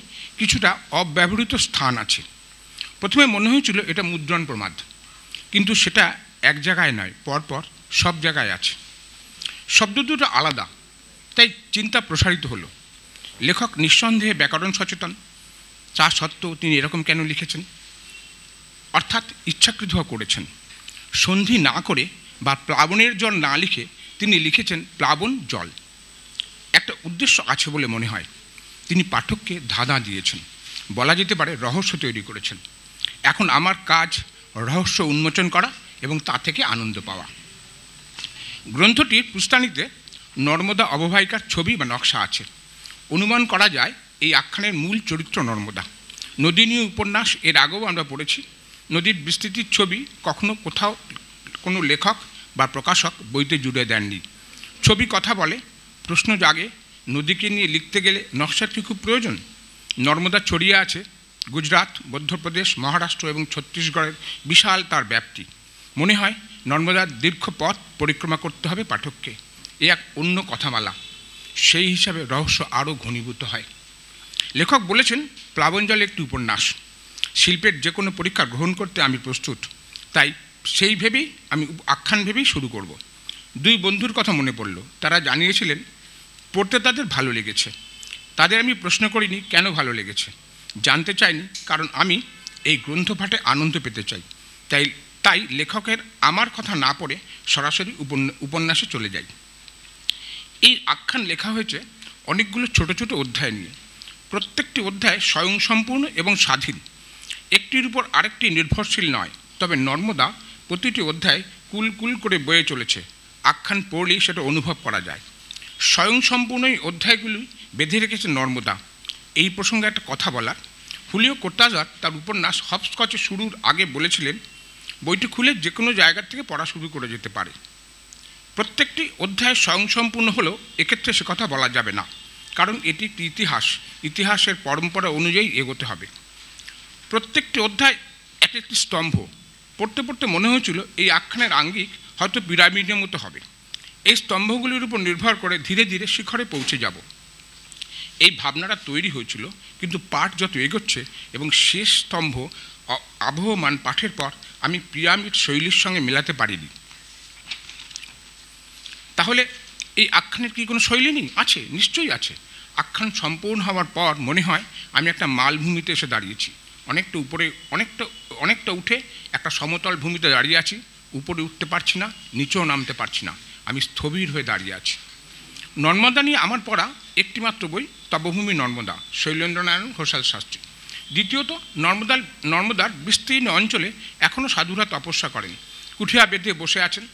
কিছুটা অব্যবহৃত স্থান আছে। প্রথমে মনে হয়েছিল এটা মুদ্রণ প্রমাদ, কিন্তু সেটা এক জায়গায় নয়, পরপর সব জায়গায় আছে। শব্দ দুটো আলাদা, তাই চিন্তা প্রসারিত হলো। লেখক নিঃসন্দেহে ব্যাকরণ সচেতন, তা সত্ত্বেও তিনি এরকম কেন লিখেছেন, অর্থাৎ ইচ্ছাকৃতভাবে করেছেন। সন্ধি না করে বা প্লাবনের জল না লিখে তিনি লিখেছেন প্লাবন জল। একটা উদ্দেশ্য আছে বলে মনে হয়। তিনি পাঠককে ধাঁধা দিয়েছেন, বলা যেতে পারে রহস্য তৈরি করেছেন। এখন আমার কাজ রহস্য উন্মোচন করা এবং তা থেকে আনন্দ পাওয়া। গ্রন্থটির পৃষ্ঠানীতে নর্মদা অববাহিকার ছবি বা নকশা আছে। অনুমান করা যায় এই আখ্যানের মূল চরিত্র নর্মদা। নদী নিয়ে উপন্যাস এর আগেও আমরা পড়েছি। নদীর বিস্তৃতির ছবি কখনো কোথাও কোনো লেখক বা প্রকাশক বইতে জুড়ে দেননি। ছবি কথা বলে, প্রশ্ন জাগে, নদীকে নিয়ে লিখতে গেলে নকশার কি খুব প্রয়োজন? নর্মদা ছড়িয়ে আছে গুজরাট, মধ্যপ্রদেশ, মহারাষ্ট্র এবং ছত্তিশগড়ের বিশাল তার ব্যাপ্তি। মনে হয় নর্মদার দীর্ঘ পথ পরিক্রমা করতে হবে পাঠককে। এ এক অন্য কথামালা। সেই হিসাবে রহস্য আরও ঘনীভূত হয়। লেখক বলেছেন প্লাবনজল একটি উপন্যাস। শিল্পের যে কোনো পরীক্ষা গ্রহণ করতে আমি প্রস্তুত, তাই সেই ভেবেই আমি আখ্যান ভেবেই শুরু করব। 2 বন্ধুর কথা মনে পড়ল। তারা জানিয়েছিলেন পড়তে তাদের ভালো লেগেছে। তাদের আমি প্রশ্ন করিনি কেন ভালো লেগেছে, জানতে চাইনি, কারণ আমি এই গ্রন্থ পাঠে আনন্দ পেতে চাই। তাই লেখকের আমার কথা না পড়ে সরাসরি উপন্যাসে চলে যাই। এই আখ্যান লেখা হয়েছে অনেকগুলো ছোট ছোট অধ্যায় নিয়ে। প্রত্যেকটি অধ্যায় স্বয়ংসম্পূর্ণ এবং স্বাধীন, একটির উপর আরেকটি নির্ভরশীল নয়। তবে নর্মদা প্রতিটি অধ্যায় কুল কুল করে বয়ে চলেছে, আখ্যান পড়লেই সেটা অনুভব করা যায়। স্বয়ংসম্পূর্ণ এই অধ্যায়গুলি বেঁধে রেখেছে নর্মদা। এই প্রসঙ্গে একটা কথা বলার, হুলিও কোর্টাজার তার উপন্যাস হপস্কচে শুরুর আগে বলেছিলেন, বইটি খুলে যে কোনো জায়গা থেকে পড়া শুরু করে যেতে পারে। প্রত্যেকটি অধ্যায় স্বয়ংসম্পূর্ণ হলেও এক্ষেত্রে সে কথা বলা যাবে না, কারণ এটি একটি ইতিহাসের পরম্পরা অনুযায়ী এগোতে হবে। প্রত্যেকটি অধ্যায় এক একটি স্তম্ভ। পড়তে পড়তে মনে হয়েছিল এই আখ্যানের আঙ্গিক হয়তো পিরামিডের মতো হবে। এই স্তম্ভগুলির উপর নির্ভর করে ধীরে ধীরে শিখরে পৌঁছে যাব, এই ভাবনাটা তৈরি হয়েছিল। কিন্তু পাঠ যত এগোচ্ছে এবং শেষ স্তম্ভ আবহমান পাঠের পর আমি পিরামিড শৈলীর সঙ্গে মেলাতে পারিনি। তাহলে এই আখ্যানের কি কোনো শৈলী নেই? আছে, নিশ্চয়ই আছে। আখ্যান সম্পূর্ণ হওয়ার পর মনে হয় আমি একটা মালভূমিতে এসে দাঁড়িয়েছি। অনেকটা উপরে, অনেকটা উঠে একটা সমতল ভূমিতে দাঁড়িয়ে আছি। উপরে উঠতে পারছি না, নিচেও নামতে পারছি না, আমি স্থবির হয়ে দাঁড়িয়ে আছি। নর্মদা নিয়ে আমার পড়া একটিমাত্র বই তপভূমি নর্মদা, শৈলেন্দ্রনারায়ণ ঘোষাল শাস্ত্রী। দ্বিতীয়ত, নর্মদার বিস্তীর্ণ অঞ্চলে এখনও সাধুরা তপস্যা করেন, কুঠিয়া বেঁধে বসে আছেন।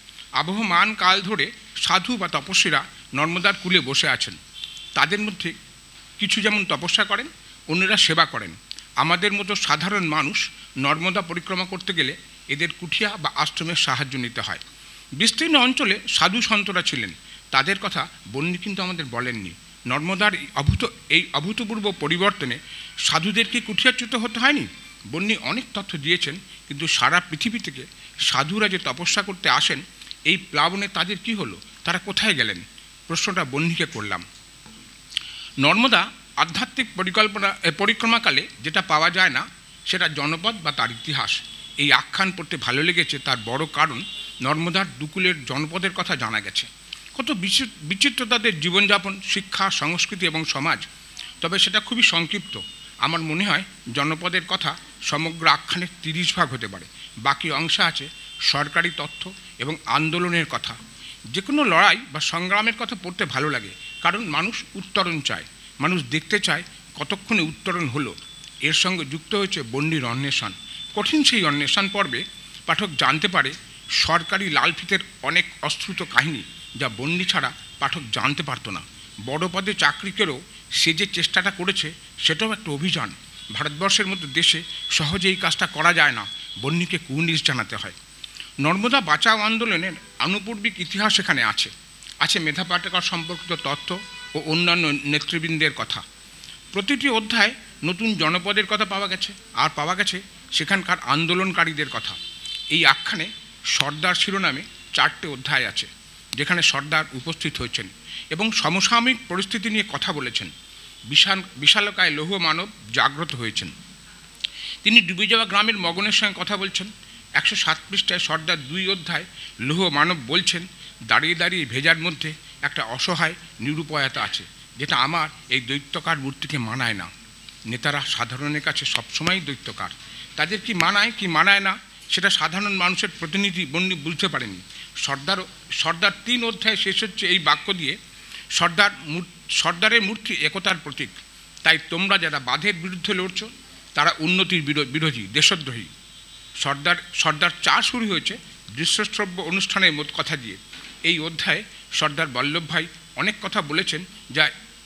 আবহমান কাল ধরে সাধু বা তপস্বীরা নর্মদার কূলে বসে আছেন। তাদের মধ্যে কিছু যেমন তপস্যা করেন, অন্যরা সেবা করেন। আমাদের মতো সাধারণ মানুষ নর্মদা পরিক্রমা করতে গেলে এদের কুঠিয়া বা আশ্রমের সাহায্য নিতে হয়। বিস্তীর্ণ অঞ্চলে সাধু সন্তরা ছিলেন, তাদের কথা বন্যী কিন্তু আমাদের বলেননি। নর্মদার এই অভূতপূর্ব পরিবর্তনে সাধুদের কি কুঠিয়াচ্যুত হতে হয়নি? বন্যী অনেক তথ্য দিয়েছেন, কিন্তু সারা পৃথিবী থেকে সাধুরা যে তপস্যা করতে আসেন, এই প্লাবনে তাদের কি হলো? তারা কোথায় গেলেন? প্রশ্নটা বন্যীকে করলাম। নর্মদা আধ্যাত্মিক পরিক্রমাকালে যেটা পাওয়া যায় না, সেটা জনপদ বা তার ইতিহাস। এই আখ্যান পড়তে ভালো লেগেছে, তার বড় কারণ নর্মদার দুকুলের জনপদের কথা জানা গেছে। কত বিচিত্র তাদের জীবনযাপন, শিক্ষা, সংস্কৃতি এবং সমাজ। তবে সেটা খুবই সংক্ষিপ্ত। আমার মনে হয় জনপদের কথা সমগ্র আখ্যানের 30 ভাগ হতে পারে। বাকি অংশে আছে সরকারি তথ্য এবং আন্দোলনের কথা। যে কোনো লড়াই বা সংগ্রামের কথা পড়তে ভালো লাগে, কারণ মানুষ উত্তরণ চায়, মানুষ দেখতে চায় কতক্ষণে উত্তরণ হলো। এর সঙ্গে যুক্ত হয়েছে বন্যীর অন্বেষণ। কঠিন সেই অন্বেষণ পর্বে পাঠক জানতে পারে সরকারি লালফিতের অনেক অশ্রুত কাহিনী, যা বন্যী ছাড়া পাঠক জানতে পারত না। বড় পদে চাকরিকেরও সে যে চেষ্টাটা করেছে, সেটাও একটা অভিযান। ভারতবর্ষের মতো দেশে সহজে এই কাজটা করা যায় না, বন্যীকে কুর্নিশ জানাতে হয়। নর্মদা বাঁচাও আন্দোলনের আনুপূর্বিক ইতিহাস এখানে আছে মেধা পাটকার সম্পর্কিত তথ্য ও অন্যান্য নেতৃবৃন্দের কথা। প্রতিটি অধ্যায় নতুন জনপদের কথা পাওয়া গেছে সেখানকার আন্দোলনকারীদের কথা। এই আখ্যানে সর্দার শিরোনামে 4টে অধ্যায় আছে, যেখানে সর্দার উপস্থিত হয়েছেন এবং সমসাময়িক পরিস্থিতি নিয়ে কথা বলেছেন। বিশালকায় লৌহ মানব জাগ্রত হয়েছেন। তিনি ডুবে যাওয়া গ্রামের মগনের সঙ্গে কথা বলছেন। 107 পৃষ্ঠায় সর্দার 2 অধ্যায় লৌহ মানব বলছেন, দাঁড়িয়ে দাঁড়িয়ে ভেজার মধ্যে একটা অসহায় নিরুপায়তা আছে, যেটা আমার এই দৈত্যকার মূর্তিকে মানায় না। নেতারা সাধারণের কাছে সবসময়ই দৈত্যকার। তাদের কি মানায় না, সেটা সাধারণ মানুষের প্রতিনিধি বন্যী বুঝতে পারেনি। সর্দার 3 অধ্যায় শেষ হচ্ছে এই বাক্য দিয়ে, সর্দারের মূর্তি একতার প্রতীক। তাই তোমরা যারা বাঁধের বিরুদ্ধে লড়ছ, তারা উন্নতির বিরোধী, দেশদ্রোহী। সর্দার 4 শুরু হয়েছে দৃশ্যশ্রব্য অনুষ্ঠানের কথা দিয়ে। এই অধ্যায়ে সর্দার বল্লভভাই অনেক কথা বলেছেন,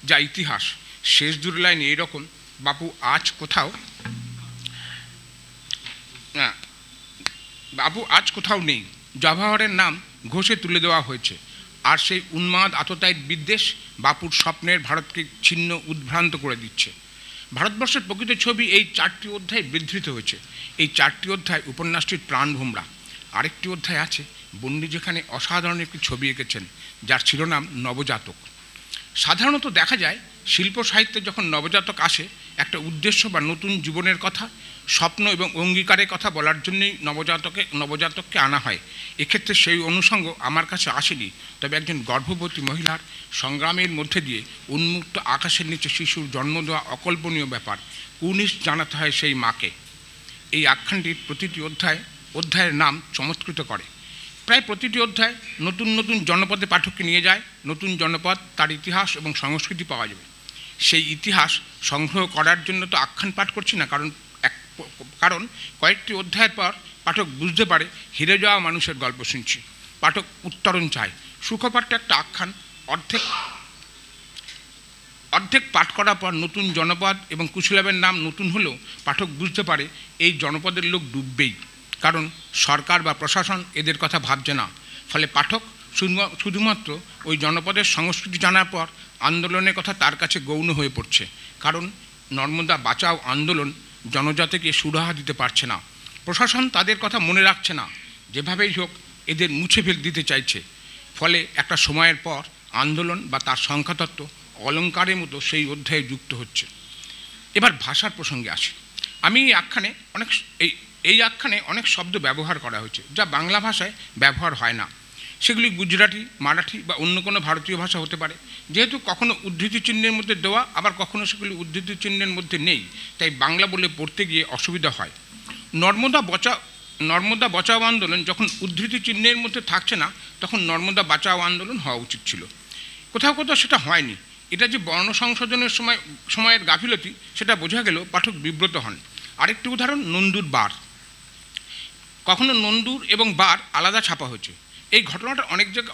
যা ইতিহাস। শেষ 2 লাইনে এরকম, বাপু আজ কোথাও নেই। জওহরের নাম ঘষে তুলে দেওয়া হয়েছে। আর সেই উন্মাদ আততায়ীর বিদ্বেষ বাপুর স্বপ্নের ভারতকে ছিন্ন উদ্ভ্রান্ত করে দিচ্ছে। ভারতবর্ষের প্রকৃত ছবি এই 4টি অধ্যায় বিধৃত হয়েছে। এই 4টি অধ্যায় উপন্যাসটির প্রাণভোমরা। আরেকটি অধ্যায় আছে বন্যী, যেখানে অসাধারণ একটি ছবি এঁকেছেন, যার শিরোনাম নবজাতক। সাধারণত দেখা যায় শিল্প সাহিত্যে যখন নবজাতক আসে একটা উদ্দেশ্য বা নতুন জীবনের কথা, স্বপ্ন এবং অঙ্গীকারের কথা বলার জন্যই নবজাতককে আনা হয়। এক্ষেত্রে সেই অনুষঙ্গ আমার কাছে আসেনি, তবে একজন গর্ভবতী মহিলার সংগ্রামের মধ্যে দিয়ে উন্মুক্ত আকাশের নিচে শিশুর জন্ম দেওয়া অকল্পনীয় ব্যাপার, কুর্নিশ জানাতে হয় সেই মাকে। এই আখ্যানটির প্রতিটি অধ্যায়ের নাম চমৎকৃত করে। প্রায় প্রতিটি অধ্যায় নতুন নতুন জনপদে পাঠককে নিয়ে যায়। নতুন জনপদ, তার ইতিহাস এবং সংস্কৃতি পাওয়া যাবে। সেই ইতিহাস সংগ্রহ করার জন্য তো আখ্যান পাঠ করছি না, কারণ কয়েকটি অধ্যায়ের পর পাঠক বুঝতে পারে হেরে যাওয়া মানুষের গল্প শুনছি। পাঠক উত্তরণ চায়। সুখপাঠ্য একটা আখ্যান অর্ধেক পাঠ করার পর নতুন জনপদ এবং কুশীলবের নাম নতুন হলেও পাঠক বুঝতে পারে এই জনপদের লোক ডুববেই, কারণ সরকার বা প্রশাসন এদের কথা ভাবছে না। ফলে পাঠক শুধুমাত্র ওই জনপদের সংস্কৃতি জানার পর আন্দোলনের কথা তার কাছে গৌণ হয়ে পড়ছে, কারণ নর্মদা বাঁচাও আন্দোলন জনজাতিকে সুরাহা দিতে পারছে না। প্রশাসন তাদের কথা মনে রাখছে না, যেভাবেই হোক এদের মুছে দিতে চাইছে। ফলে একটা সময়ের পর আন্দোলন বা তার সংখ্যাতত্ত্ব অলঙ্কারের মতো সেই অধ্যায়ে যুক্ত হচ্ছে। এবার ভাষার প্রসঙ্গে আসি। আমি এই আখ্যানে অনেক শব্দ ব্যবহার করা হয়েছে যা বাংলা ভাষায় ব্যবহার হয় না। সেগুলি গুজরাটি, মারাঠি বা অন্য কোনো ভারতীয় ভাষা হতে পারে। যেহেতু কখনো উদ্ধৃতি চিহ্নের মধ্যে দেওয়া, আবার কখনো সেগুলি উদ্ধৃতি চিহ্নের মধ্যে নেই, তাই বাংলা বলে পড়তে গিয়ে অসুবিধা হয়। নর্মদা বাঁচাও আন্দোলন যখন উদ্ধৃতি চিহ্নের মধ্যে থাকছে না, তখন নর্মদা বাঁচাও আন্দোলন হওয়া উচিত ছিল। কোথাও কোথাও সেটা হয়নি। এটা যে বর্ণ সংশোধনের সময়ের গাফিলতি, সেটা বোঝা গেল পাঠক বিব্রত হন। আরেকটি উদাহরণ নন্দুর বার। কখনো নন্দুর এবং বার আলাদা ছাপা হয়েছে। এই ঘটনাটা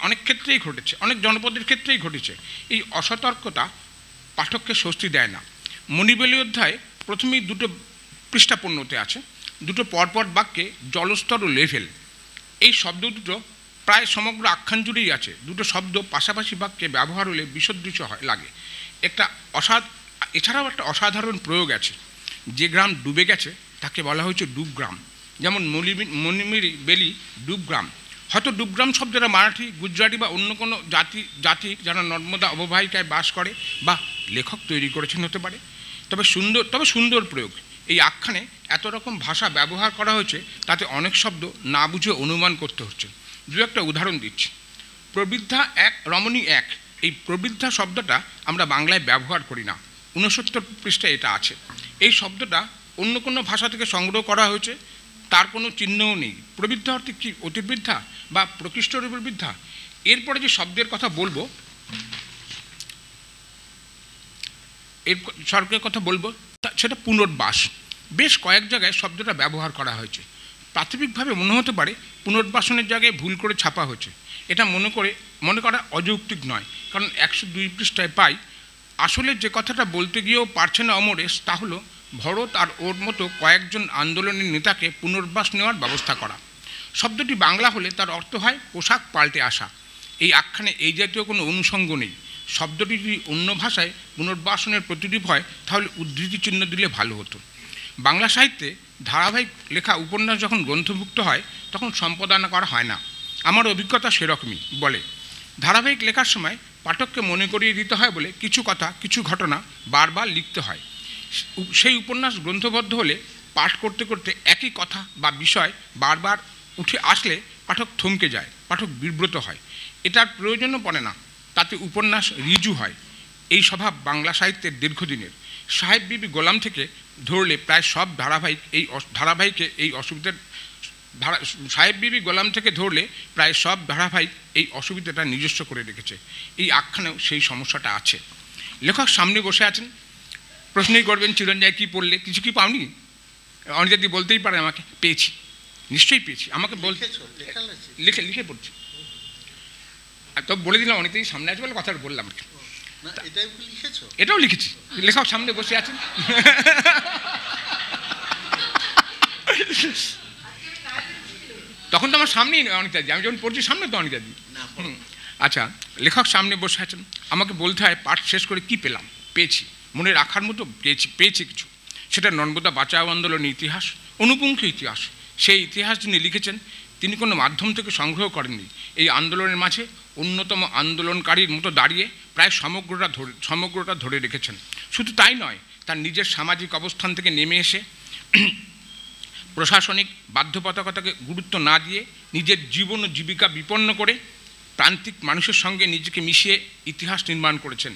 অনেক ক্ষেত্রেই ঘটেছে, অনেক জনপদের ক্ষেত্রেই ঘটেছে। এই অসতর্কতা পাঠককে স্বস্তি দেয় না। মণিবেলি অধ্যায়ে প্রথমেই দুটো পৃষ্ঠাপন্নতে আছে। দুটো পরপর বাক্যে জলস্তর ও লেভেল, এই শব্দ দুটো প্রায় সমগ্র আখ্যান জুড়েই আছে। দুটো শব্দ পাশাপাশি বাক্যে ব্যবহার হলে বিসদৃশ্য লাগে। এছাড়াও একটা অসাধারণ প্রয়োগ আছে। যে গ্রাম ডুবে গেছে তাকে বলা হয়েছে ডুবগ্রাম। যেমন মণিবেলি ডুবগ্রাম। হয়তো ডুবগ্রাম শব্দটা মারাঠি, গুজরাটি বা অন্য কোনো জাতি যারা নর্মদা অববাহিকায় বাস করে বা লেখক তৈরি করেছেন হতে পারে। তবে সুন্দর প্রয়োগ। এই আখ্যানে এত রকম ভাষা ব্যবহার করা হয়েছে, তাতে অনেক শব্দ না বুঝে অনুমান করতে হচ্ছে। দু একটা উদাহরণ দিচ্ছি। প্রবৃদ্ধা এক, রমণী এক। এই প্রবৃদ্ধা শব্দটা আমরা বাংলায় ব্যবহার করি না। 69 পৃষ্ঠায় এটা আছে। এই শব্দটা অন্য কোনো ভাষা থেকে সংগ্রহ করা হয়েছে, তার কোনো চিহ্নও নেই। প্রবৃদ্ধা অর্থে কি অতিবৃদ্ধা বা প্রকৃষ্ট রূপের বৃদ্ধা? এরপরে যে শব্দের কথা বলবো, সেটা পুনর্বাস। বেশ কয়েক জায়গায় শব্দটা ব্যবহার করা হয়েছে। প্রাথমিকভাবে মনে হতে পারে পুনর্বাসনের জায়গায় ভুল করে ছাপা হয়েছে। এটা মনে করা অযৌক্তিক নয়, কারণ 102 পৃষ্ঠায় পাই আসলে যে কথাটা বলতে গিয়েও পারছে না অমরেশ, তা হলো ভরত আর ওর মতো কয়েকজন আন্দোলনের নেতাকে পুনর্বাস নেওয়ার ব্যবস্থা করা। শব্দটি বাংলা হলে তার অর্থ হয় পোশাক পাল্টে আসা। এই আখ্যানে এই জাতীয় কোনো অনুষঙ্গ নেই। শব্দটি যদি অন্য ভাষায় পুনর্বাসনের প্রতিরূপ হয়, তাহলে উদ্ধৃতি চিহ্ন দিলে ভালো হতো। বাংলা সাহিত্যে ধারাবাহিক লেখা উপন্যাস যখন গ্রন্থভুক্ত হয়, তখন সম্পাদনা করা হয় না। আমার অভিজ্ঞতা সেরকমই বলে। ধারাবাহিক লেখার সময় পাঠককে মনে করিয়ে দিতে হয় বলে কিছু কথা, কিছু ঘটনা বারবার লিখতে হয়। সেই উপন্যাস গ্রন্থবদ্ধ হলে পাঠ করতে করতে একই কথা বা বিষয় বারবার উঠে আসলে পাঠক থমকে যায়, পাঠক বিব্রত হয়। এটার প্রয়োজনও পড়ে না, তাতে উপন্যাস ঋজু হয়। এই স্বভাব বাংলা সাহিত্যের দীর্ঘদিনের। সাহেব বিবি গোলাম থেকে ধরলে প্রায় সব ধারাবাহিক এই অসুবিধাটা নিজস্ব করে রেখেছে। এই আখ্যানেও সেই সমস্যাটা আছে। লেখক সামনে বসে আছেন, প্রশ্নই করবেন চিরঞ্জয় কী পড়লে, কিছু কি পাওনি? অনিতাদি বলতেই পারে আমাকে, পেয়েছি, নিশ্চয়ই পেয়েছি। আমাকে লিখে পড়ছি। তো বলে দিলাম অনিতাদি সামনে আছে বলে কথাটা বললাম। এটাও লিখেছি, লেখক সামনে বসে আছেন। তখন তো আমার সামনেই অনিতাদি, আমি যখন পড়ছি সামনে তো অনিতাদি। আচ্ছা, লেখক সামনে বসে আছেন, আমাকে বলতে হয় পাঠ শেষ করে কি পেলাম। পেয়েছি, মনে রাখার মতো পেয়েছি কিছু। সেটা নর্মদা বাঁচাও আন্দোলনের ইতিহাস, অনুপুঙ্খ ইতিহাস। সেই ইতিহাস যিনি লিখেছেন তিনি কোনো মাধ্যম থেকে সংগ্রহ করেননি। এই আন্দোলনের মাঝে অন্যতম আন্দোলনকারীর মতো দাঁড়িয়ে প্রায় সমগ্রটা ধরে রেখেছেন। শুধু তাই নয়, তার নিজের সামাজিক অবস্থান থেকে নেমে এসে প্রশাসনিক বাধ্যবাধকতাকে গুরুত্ব না দিয়ে নিজের জীবন ও জীবিকা বিপন্ন করে প্রান্তিক মানুষের সঙ্গে নিজেকে মিশিয়ে ইতিহাস নির্মাণ করেছেন।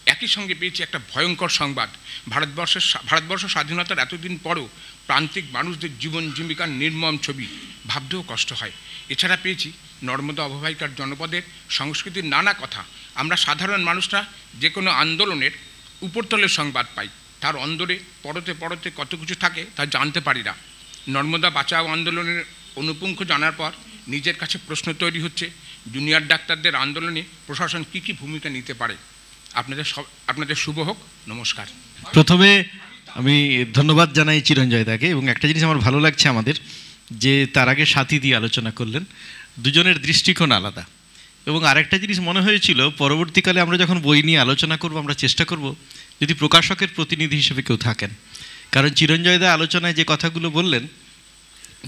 একই সঙ্গে পেয়েছি একটা ভয়ঙ্কর সংবাদ, ভারতবর্ষ স্বাধীনতার এতদিন পরও প্রান্তিক মানুষদের জীবন জীবিকার নির্মম ছবি, ভাবতেও কষ্ট হয়। এছাড়া পেয়েছি নর্মদা অববাহিকার জনপদের সংস্কৃতির নানা কথা। আমরা সাধারণ মানুষরা যে কোনো আন্দোলনের উপরতলের সংবাদ পাই, তার অন্দরে পরতে পরতে কত কিছু থাকে তা জানতে পারি না। নর্মদা বাঁচাও আন্দোলনের অনুপুঙ্খ জানার পর নিজের কাছে প্রশ্ন তৈরি হচ্ছে, জুনিয়র ডাক্তারদের আন্দোলনে প্রশাসন কী কী ভূমিকা নিতে পারে। আপনাদের শুভ হোক, নমস্কার। প্রথমে আমি ধন্যবাদ জানাই চিরঞ্জয় দাকে, এবং একটা জিনিস আমার ভালো লাগছে আমাদের, যে তার আগে সাথী দিয়ে আলোচনা করলেন, দুজনের দৃষ্টিকোণ আলাদা। এবং আরেকটা জিনিস মনে হয়েছিল, পরবর্তীকালে আমরা যখন বই নিয়ে আলোচনা করব, আমরা চেষ্টা করব যদি প্রকাশকের প্রতিনিধি হিসেবে কেউ থাকেন, কারণ চিরঞ্জয় দা আলোচনায় যে কথাগুলো বললেন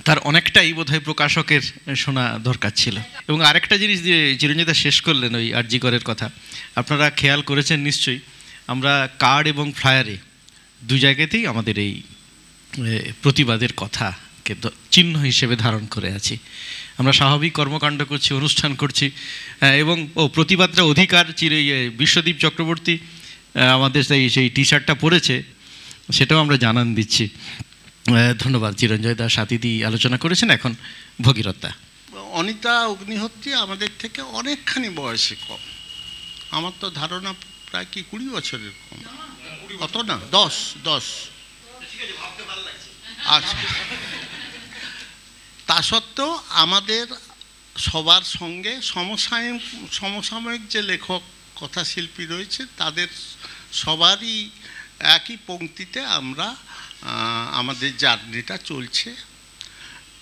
তার অনেকটাই বোধহয় প্রকাশকের শোনা দরকার ছিল। এবং আরেকটা জিনিস যে চিরঞ্জয় দা শেষ করলেন ওই আরজি করের কথা, আপনারা খেয়াল করেছেন নিশ্চয়ই, আমরা কার্ড এবং ফ্লায়ারে দুই জায়গাতেই আমাদের এই প্রতিবাদের কথাকে চিহ্ন হিসেবে ধারণ করে আছি। আমরা স্বাভাবিক কর্মকাণ্ড করছি, অনুষ্ঠান করছি, এবং প্রতিবাদটা অধিকার বিশ্বদীপ চক্রবর্তী আমাদের সেই টি শার্টটা পরেছে, সেটাও আমরা জানান দিচ্ছি। ধন্যবাদ চিরঞ্জয় দা, সাথীদি আলোচনা করেছেন। এখন ভগীরথ দা। অনিতা অগ্নিহোত্রী আমাদের থেকে অনেকখানি বয়সে কম, আমার তো ধারণা প্রায় কি 20 বছরের কম, অত না, 10। আচ্ছা, তা সত্ত্বেও আমাদের সবার সঙ্গে সমসাময়িক যে লেখক কথাশিল্পী রয়েছে তাদের সবারই একই পংক্তিতে আমরা আমাদের জার্নিটা চলছে।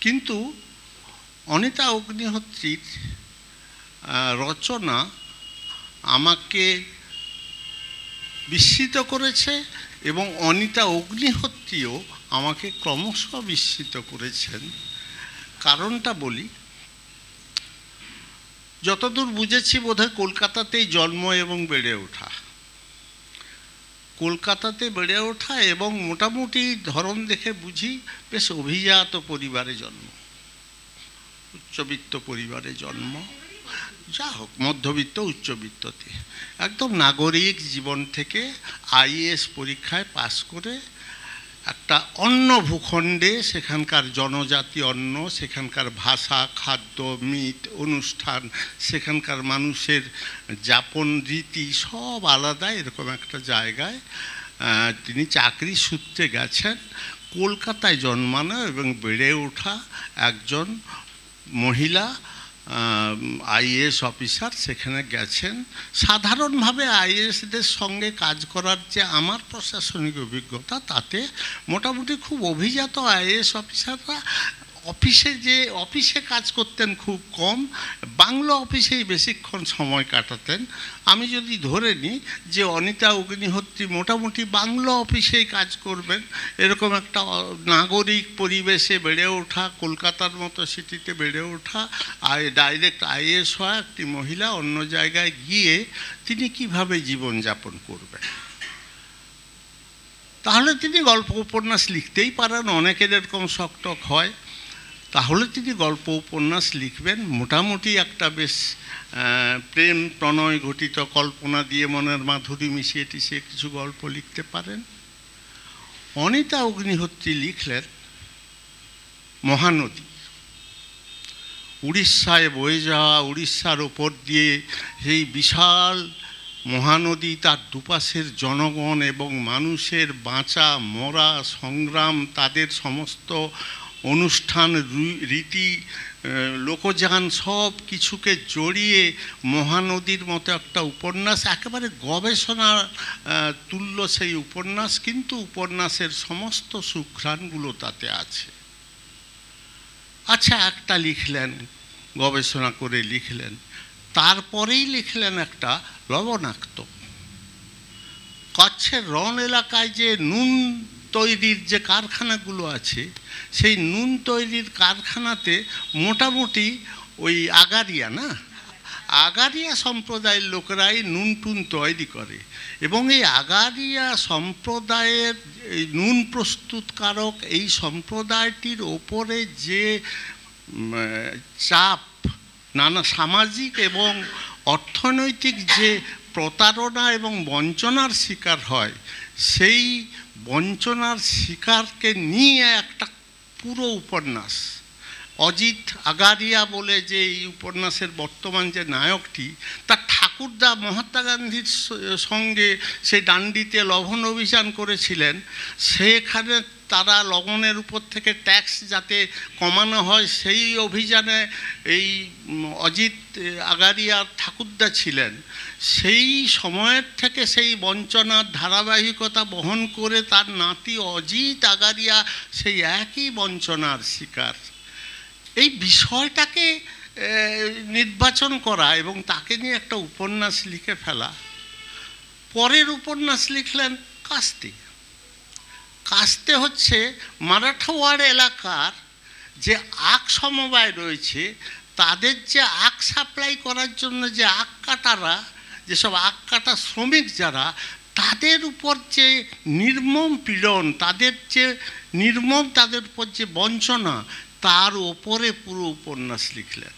কিন্তু অনিতা অগ্নিহোত্রীর রচনা আমাকে বিস্মিত করেছে, এবং অনিতা অগ্নিহোত্রীও আমাকে ক্রমশ বিস্মিত করেছেন। কারণটা বলি, যতদূর বুঝেছি বোধহয় কলকাতাতেই জন্ম এবং বেড়ে ওঠা, কলকাতাতে বেড়ে ওঠা, এবং মোটামুটি ধরন দেখে বুঝি বেশ অভিজাত পরিবারে জন্ম, উচ্চবিত্ত পরিবারে জন্ম, যা হোক মধ্যবিত্ত উচ্চবিত্ততে একদম নাগরিক জীবন থেকে আইএএস পরীক্ষায় পাশ করে একটা অন্য ভূখণ্ডে, সেখানকার জনজাতি অন্য, সেখানকার ভাষা, খাদ্য, মিট, অনুষ্ঠান, সেখানকার মানুষের যাপন রীতি সব আলাদা, এরকম একটা জায়গায় তিনি চাকরি সূত্রে গেছেন। কলকাতায় জন্মানো এবং বেড়ে ওঠা একজন মহিলা আইএএস অফিসার, সেখানে গেছেন। সাধারণভাবে আইএএসদের সঙ্গে কাজ করার যে আমার প্রশাসনিক অভিজ্ঞতা, তাতে মোটামুটি খুব অভিজাত আইএএস অফিসাররা অফিসে কাজ করতেন খুব কম, বাংলা অফিসেই বেশিক্ষণ সময় কাটাতেন। আমি যদি ধরে নিই যে অনিতা অগ্নিহোত্রী মোটামুটি বাংলা অফিসেই কাজ করবেন, এরকম একটা নাগরিক পরিবেশে বেড়ে ওঠা, কলকাতার মতো সিটিতে বেড়ে ওঠা, ডাইরেক্ট আইএএস হওয়া একটি মহিলা অন্য জায়গায় গিয়ে তিনি কিভাবে জীবনযাপন করবেন। তাহলে তিনি গল্প উপন্যাস লিখতেই পারেন, অনেকের এরকম শখ হয়, তাহলে তিনি গল্প উপন্যাস লিখবেন। মোটামুটি একটা বেশ প্রেম প্রণয় ঘটিত কল্পনা দিয়ে মনের মাধুরী মিশিয়ে টিশিয়ে কিছু গল্প লিখতে পারেন। অনিতা অগ্নিহোত্রী লিখলেন মহানদী, উড়িষ্যায় বয়ে যাওয়া, উড়িষ্যার ওপর দিয়ে সেই বিশাল মহানদী, তার দুপাশের জনগণ এবং মানুষের বাঁচা মরা সংগ্রাম, তাদের সমস্ত অনুষ্ঠান রীতি লোকযান সব কিছুকে জড়িয়ে মহানদীর মতো একটা উপন্যাস, একেবারে গবেষণা তুল্য সেই উপন্যাস, কিন্তু উপন্যাসের সমস্ত সুঘ্রাণগুলো তাতে আছে। আচ্ছা, একটা লিখলেন, গবেষণা করে লিখলেন, তারপরেই লিখলেন একটা লবণাক্ত। কচ্ছের রণ এলাকায় যে নুন তৈরির যে কারখানাগুলো আছে, সেই নুন তৈরির কারখানাতে মোটামুটি ওই আগারিয়া সম্প্রদায়ের লোকেরাই নুন টুন তৈরি করে। এবং এই আগারিয়া সম্প্রদায়ের এই নুন প্রস্তুতকারক এই সম্প্রদায়টির ওপরে যে চাপ, নানা সামাজিক এবং অর্থনৈতিক যে প্রতারণা এবং বঞ্চনার শিকার হয়, সেই বঞ্চনার শিকারকে নিয়ে একটা পুরো উপন্যাস। অজিত আগারিয়া বলে যে এই উপন্যাসের বর্তমান যে নায়কটি, তার ঠাকুরদা মহাত্মা গান্ধীর সঙ্গে সেই ডান্ডিতে লবণ অভিযান করেছিলেন। সেখানে তারা লবণের উপর থেকে ট্যাক্স যাতে কমানো হয়, সেই অভিযানে এই অজিত আগারিয়ার ঠাকুরদা ছিলেন। সেই সময়ের থেকে সেই বঞ্চনার ধারাবাহিকতা বহন করে তার নাতি অজিত আগারিয়া সেই একই বঞ্চনার শিকার। এই বিষয়টাকে নির্বাচন করা এবং তাকে নিয়ে একটা উপন্যাস লিখে ফেলা। পরের উপন্যাস লিখলেন কাস্তে হচ্ছে মারাঠাওয়াড় এলাকার যে আখ সমবায় রয়েছে, তাদের যে আখ সাপ্লাই করার জন্য যে আখ কাটারা, যেসব আখ কাটা শ্রমিক যারা, তাদের উপর যে নির্মম পীড়ন, তাদের উপর যে বঞ্চনা, তার ওপরে পুরো উপন্যাস লিখলেন।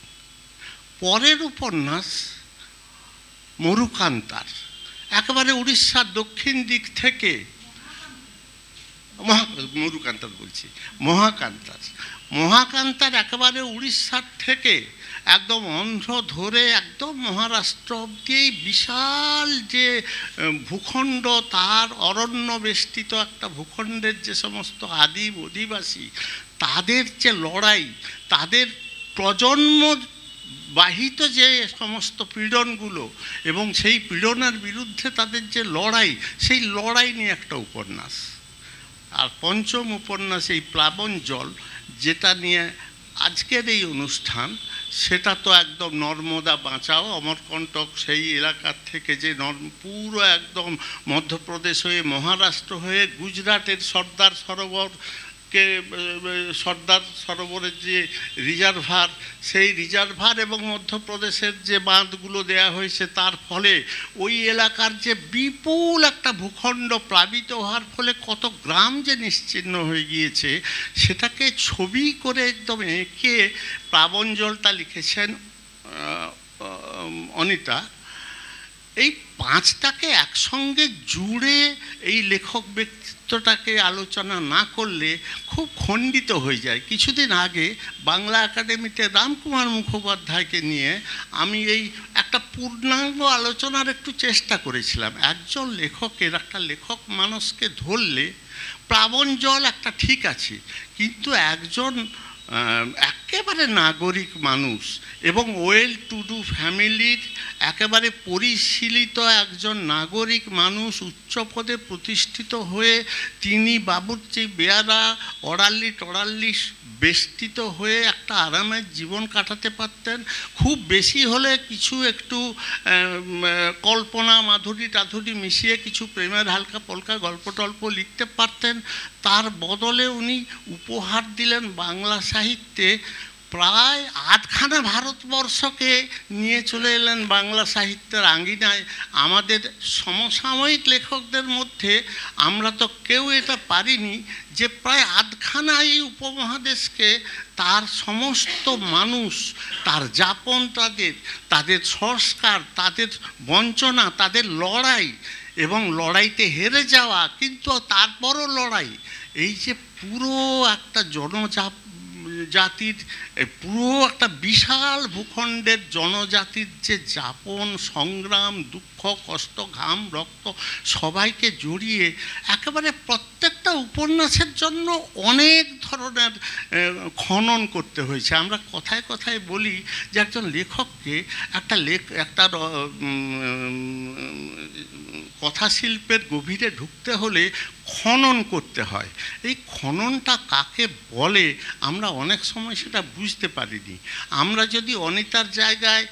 পরের উপন্যাস মরুকান্তার, একেবারে উড়িষ্যার দক্ষিণ দিক থেকে মহাকান্তার একেবারে উড়িষ্যার থেকে একদম অন্ধ্র ধরে একদম মহারাষ্ট্র অব্দি এই বিশাল যে ভূখণ্ড, তার অরণ্য বেষ্টিত একটা ভূখণ্ডের যে সমস্ত আদিম অধিবাসী, তাদের যে লড়াই, তাদের প্রজন্ম বাহিত যে সমস্ত পীড়নগুলো এবং সেই পীড়নের বিরুদ্ধে তাদের যে লড়াই, সেই লড়াই নিয়ে একটা উপন্যাস। আর পঞ্চম উপন্যাস এই প্লাবন জল, যেটা নিয়ে আজকের এই অনুষ্ঠান, সেটা তো একদম নর্মদা বাঁচাও, অমরকণ্টক সেই এলাকার থেকে যে পুরো একদম মধ্যপ্রদেশ হয়ে মহারাষ্ট্র হয়ে গুজরাটের সর্দার সরোবরের যে রিজার্ভার, সেই রিজার্ভার এবং মধ্যপ্রদেশের যে বাঁধগুলো দেয়া হয়েছে, তার ফলে ওই এলাকার যে বিপুল একটা ভূখণ্ড প্লাবিত হওয়ার ফলে কত গ্রাম যে নিশ্চিহ্ন হয়ে গিয়েছে, সেটাকে ছবি করে একদম এঁকে প্লাবন জলটা লিখেছেন অনিতা। এই পাঁচটাকে একসঙ্গে জুড়ে এই লেখক ব্যক্তিত্বটাকে আলোচনা না করলে খুব খণ্ডিত হয়ে যায়। কিছুদিন আগে বাংলা একাডেমিতে রামকুমার মুখোপাধ্যায়কে নিয়ে আমি এই একটা পূর্ণাঙ্গ আলোচনার একটু চেষ্টা করেছিলাম। একজন লেখকের, একটা লেখক মানুষকে ধরলে প্লাবন জল একটা ঠিক আছে, কিন্তু একজন একেবারে নাগরিক মানুষ এবং ওয়েল টু ডু ফ্যামিলির একেবারে পরিশীলিত একজন নাগরিক মানুষ, উচ্চ পদে প্রতিষ্ঠিত হয়ে তিনি বাবুর্চি বেয়ারা অড়াল্লি বেষ্টিত হয়ে একটা আরামের জীবন কাটাতে পারতেন। খুব বেশি হলে কিছু একটু কল্পনা মাধুরী টাধুরী মিশিয়ে কিছু প্রেমের হালকা পলকা গল্প টল্প লিখতে পারতেন। তার বদলে উনি উপহার দিলেন বাংলা সাহিত্যে প্রায় আধখানা ভারতবর্ষকে নিয়ে চলে এলেন বাংলা সাহিত্যের আঙ্গিনায়। আমাদের সমসাময়িক লেখকদের মধ্যে আমরা তো কেউ এটা পারিনি যে প্রায় আধখানা এই উপমহাদেশকে তার সমস্ত মানুষ, তার যাপন, তাদের সংস্কার, তাদের বঞ্চনা, তাদের লড়াই এবং লড়াইতে হেরে যাওয়া, কিন্তু তারপরও লড়াই, এই যে পুরো একটা জাতির, পুরো একটা বিশাল ভূখণ্ডের জনজাতির যে যাপন, সংগ্রাম, দুঃখ, কষ্ট, ঘাম, রক্ত সবাইকে জড়িয়ে একেবারে প্রত্যেকটা উপন্যাসের জন্য অনেক ধরনের খনন করতে হয়েছে। আমরা কথায় কথায় বলি যে একজন লেখককে একটা কথাশিল্পের গভীরে ঢুকতে হলে খনন করতে হয়। এই খননটা কাকে বলে আমরা অনেক সময় সেটা বুঝতে পারিনি। আমরা যদি অনিতার জায়গায়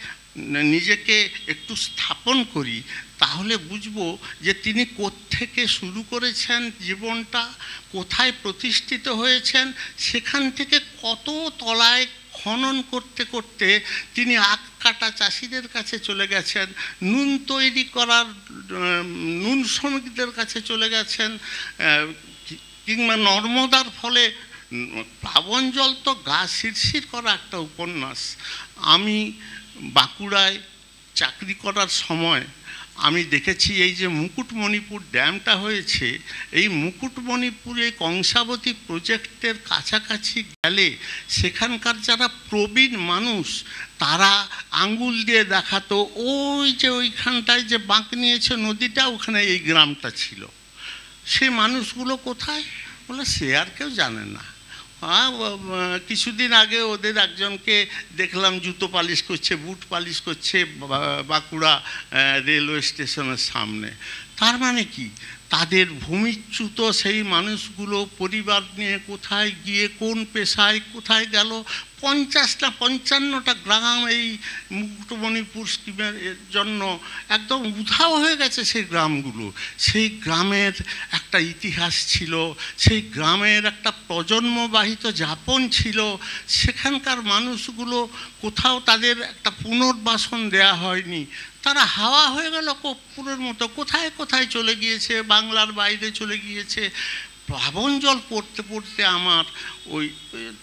নিজেকে একটু স্থাপন করি, তাহলে বুঝবো যে তিনি কোত্থেকে শুরু করেছেন জীবনটা, কোথায় প্রতিষ্ঠিত হয়েছেন, সেখান থেকে কত তলায় খনন করতে করতে তিনি আখ কাটা চাষিদের কাছে চলে গেছেন, নুন তৈরি করার নুন শ্রমিকদের কাছে চলে গেছেন, কিংবা নর্মদার ফলে প্লাবনজল তো গা শিরশির করা একটা উপন্যাস। আমি বাঁকুড়ায় চাকরি করার সময় আমি দেখেছি এই যে মুকুটমণিপুর ড্যামটা হয়েছে, এই মুকুটমণিপুরে কংসাবতী প্রজেক্টের কাছাকাছি গেলে সেখানকার যারা প্রবীণ মানুষ তারা আঙ্গুল দিয়ে দেখাতো, ওই যে ওইখানটায় যে বাঁক নিয়েছে নদীটা, ওখানে এই গ্রামটা ছিল। সে মানুষগুলো কোথায়? বলে সে আর কেউ জানে না। কিছুদিন আগে ওদের একজনকে দেখলাম জুতো পালিশ করছে, বুট পালিশ করছে বাঁকুড়া রেলওয়ে স্টেশনের সামনে। তার মানে কি? তাদের ভূমিচ্যুত সেই মানুষগুলো পরিবার নিয়ে কোথায় গিয়ে কোন পেশায় কোথায় গেল। 50টা-55টা গ্রাম এই মুকুটমণিপুর স্কিমের জন্য একদম উধাও হয়ে গেছে সেই গ্রামগুলো। সেই গ্রামের একটা ইতিহাস ছিল, সেই গ্রামের একটা প্রজন্মবাহিত যাপন ছিল। সেখানকার মানুষগুলো কোথাও তাদের একটা পুনর্বাসন দেয়া হয়নি, তারা হাওয়া হয়ে গেল কর্পূরের মতো, কোথায় কোথায় চলে গিয়েছে, বাংলার বাইরে চলে গিয়েছে। প্লাবনজল পড়তে পড়তে আমার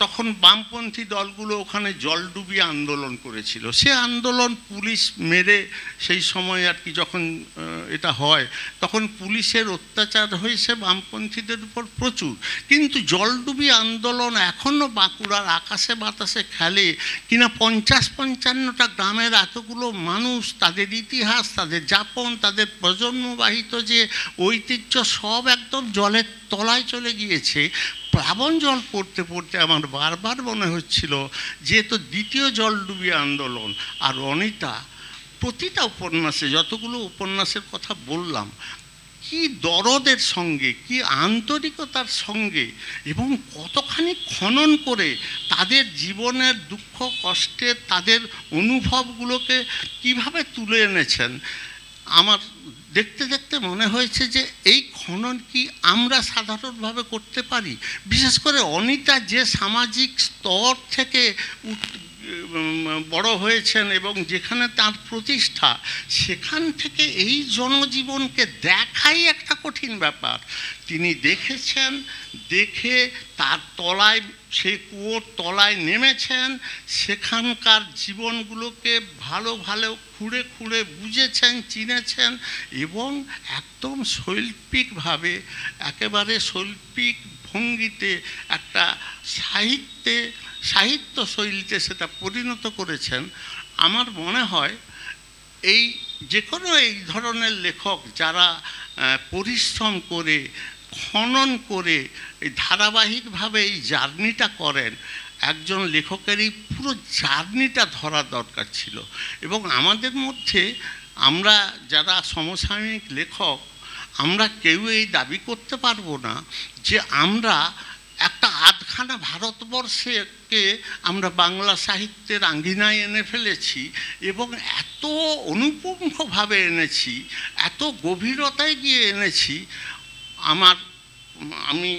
তখন বামপন্থী দলগুলো ওখানে জলডুবি আন্দোলন করেছিল। সে আন্দোলন পুলিশ মেরে, সেই সময় আর কি যখন এটা হয় তখন পুলিশের অত্যাচার হয়েছে বামপন্থীদের উপর প্রচুর। কিন্তু জলডুবি আন্দোলন এখনও বাঁকুড়ার আকাশে বাতাসে খেলে কিনা। 50-55টা গ্রামের এতগুলো মানুষ, তাদের ইতিহাস, তাদের যাপন, তাদের প্রজন্মবাহিত যে ঐতিহ্য সব একদম জলের তলায় চলে গিয়েছে। প্লাবনজল পড়তে পড়তে আমার বারবার মনে হচ্ছিল যে তো দ্বিতীয় জলডুবি আন্দোলন। আর অনিতা প্রতিটা উপন্যাসে, যতগুলো উপন্যাসের কথা বললাম, কি দরদের সঙ্গে, কি আন্তরিকতার সঙ্গে এবং কতখানি খনন করে তাদের জীবনের দুঃখ কষ্টের, তাদের অনুভবগুলোকে কিভাবে তুলে এনেছেন। আমার দেখতে দেখতে মনে হয়েছে যে এই খনন কি আমরা সাধারণভাবে করতে পারি? বিশেষ করে অনিতা যে সামাজিক স্তর থেকে বড় হয়েছেন এবং যেখানে তার প্রতিষ্ঠা, সেখান থেকে এই জনজীবনকে দেখাই একটা কঠিন ব্যাপার। তিনি দেখেছেন, দেখে তার তলায়, সেই কুয়োর তলায় নেমেছেন, সেখানকার জীবনগুলোকে ভালো ভালো খুঁড়ে খুঁড়ে বুঝেছেন, চিনেছেন এবং একদম শৈল্পিকভাবে, একেবারে শৈল্পিক ভঙ্গিতে একটা সাহিত্য শৈলীতে সেটা পরিণত করেছেন। আমার মনে হয় এই যে কোনো এই ধরনের লেখক যারা পরিশ্রম করে, খনন করে, এই ধারাবাহিকভাবে এই জার্নিটা করেন, একজন লেখকেরই পুরো জার্নিটা ধরা দরকার ছিল। এবং আমাদের মধ্যে আমরা যারা সমসাময়িক লেখক, আমরা কেউ এই দাবি করতে পারবো না যে আমরা একটা আধখানা ভারতবর্ষকে আমরা বাংলা সাহিত্যের আঙ্গিনায় এনে ফেলেছি এবং এত অনুপমভাবে এনেছি, এত গভীরতায় গিয়ে এনেছি। আমি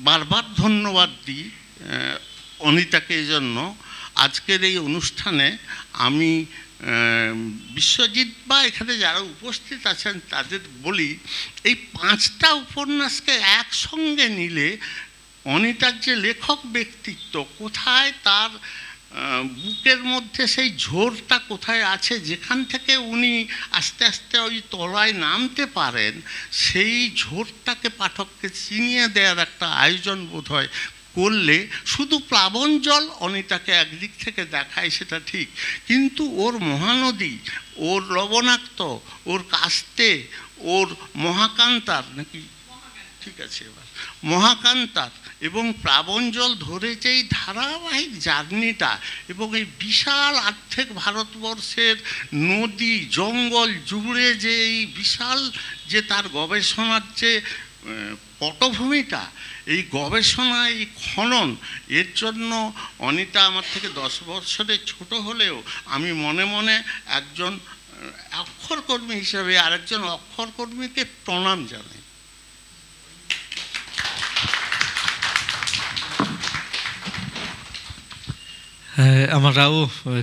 বারবার ধন্যবাদ দিই অনিতাকে। এই জন্য আজকের এই অনুষ্ঠানে আমি বিশ্বজিৎ বা এখানে যারা উপস্থিত আছেন তাদের বলি, এই 5টা উপন্যাসকে একসঙ্গে নিলে অনিতার যে লেখক ব্যক্তিত্ব, কোথায় তার বুকের মধ্যে সেই ঝোরটা কোথায় আছে, যেখান থেকে উনি আস্তে আস্তে ওই তলায় নামতে পারেন, সেই ঝোরটাকে পাঠককে চিনিয়ে দেওয়ার একটা আয়োজন বোধ হয় করলে। শুধু প্লাবনজল অনিতাকে একদিক থেকে দেখায় সেটা ঠিক, কিন্তু ওর মহানদী, ওর লবণাক্ত, ওর কাস্তে, ওর মহাকান্তার, নাকি ঠিক আছে এবার, মহাকান্তার এবং প্লাবনজল ধরে যে এই ধারাবাহিক জার্নিটা এবং এই বিশাল আর্ধেক ভারতবর্ষের নদী জঙ্গল জুড়ে যে এই বিশাল যে তার গবেষণার যে পটভূমিটা, এই গবেষণা, এই খনন, এর জন্য অনিতা আমার থেকে 10 বছরের ছোট হলেও আমি মনে মনে একজন অক্ষরকর্মী হিসেবে আরেকজন অক্ষরকর্মীকে প্রণাম জানাই। আমরাও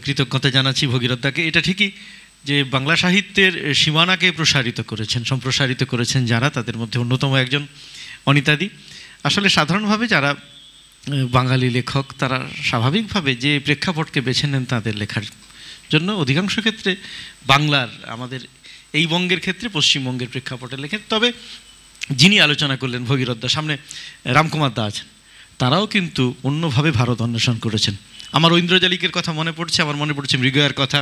কৃতজ্ঞতা জানাচ্ছি ভগীরথদাকে। এটা ঠিকই যে বাংলা সাহিত্যের সীমানাকে প্রসারিত করেছেন, সম্প্রসারিত করেছেন যারা, তাদের মধ্যে অন্যতম একজন অনিতাদি। আসলে সাধারণভাবে যারা বাঙালি লেখক তারা স্বাভাবিকভাবে যে প্রেক্ষাপটকে বেছে নেন তাদের লেখার জন্য অধিকাংশ ক্ষেত্রে বাংলার, আমাদের এই বঙ্গের ক্ষেত্রে পশ্চিমবঙ্গের প্রেক্ষাপটে লেখেন। তবে যিনি আলোচনা করলেন ভগীরথদা, সামনে রামকুমার দা আছেন, তারাও কিন্তু অন্যভাবে ভারত অন্বেষণ করেছেন। আমার ঐন্দ্রজালিকের কথা মনে পড়ছে, আমার মনে পড়ছে মৃগয়ার কথা,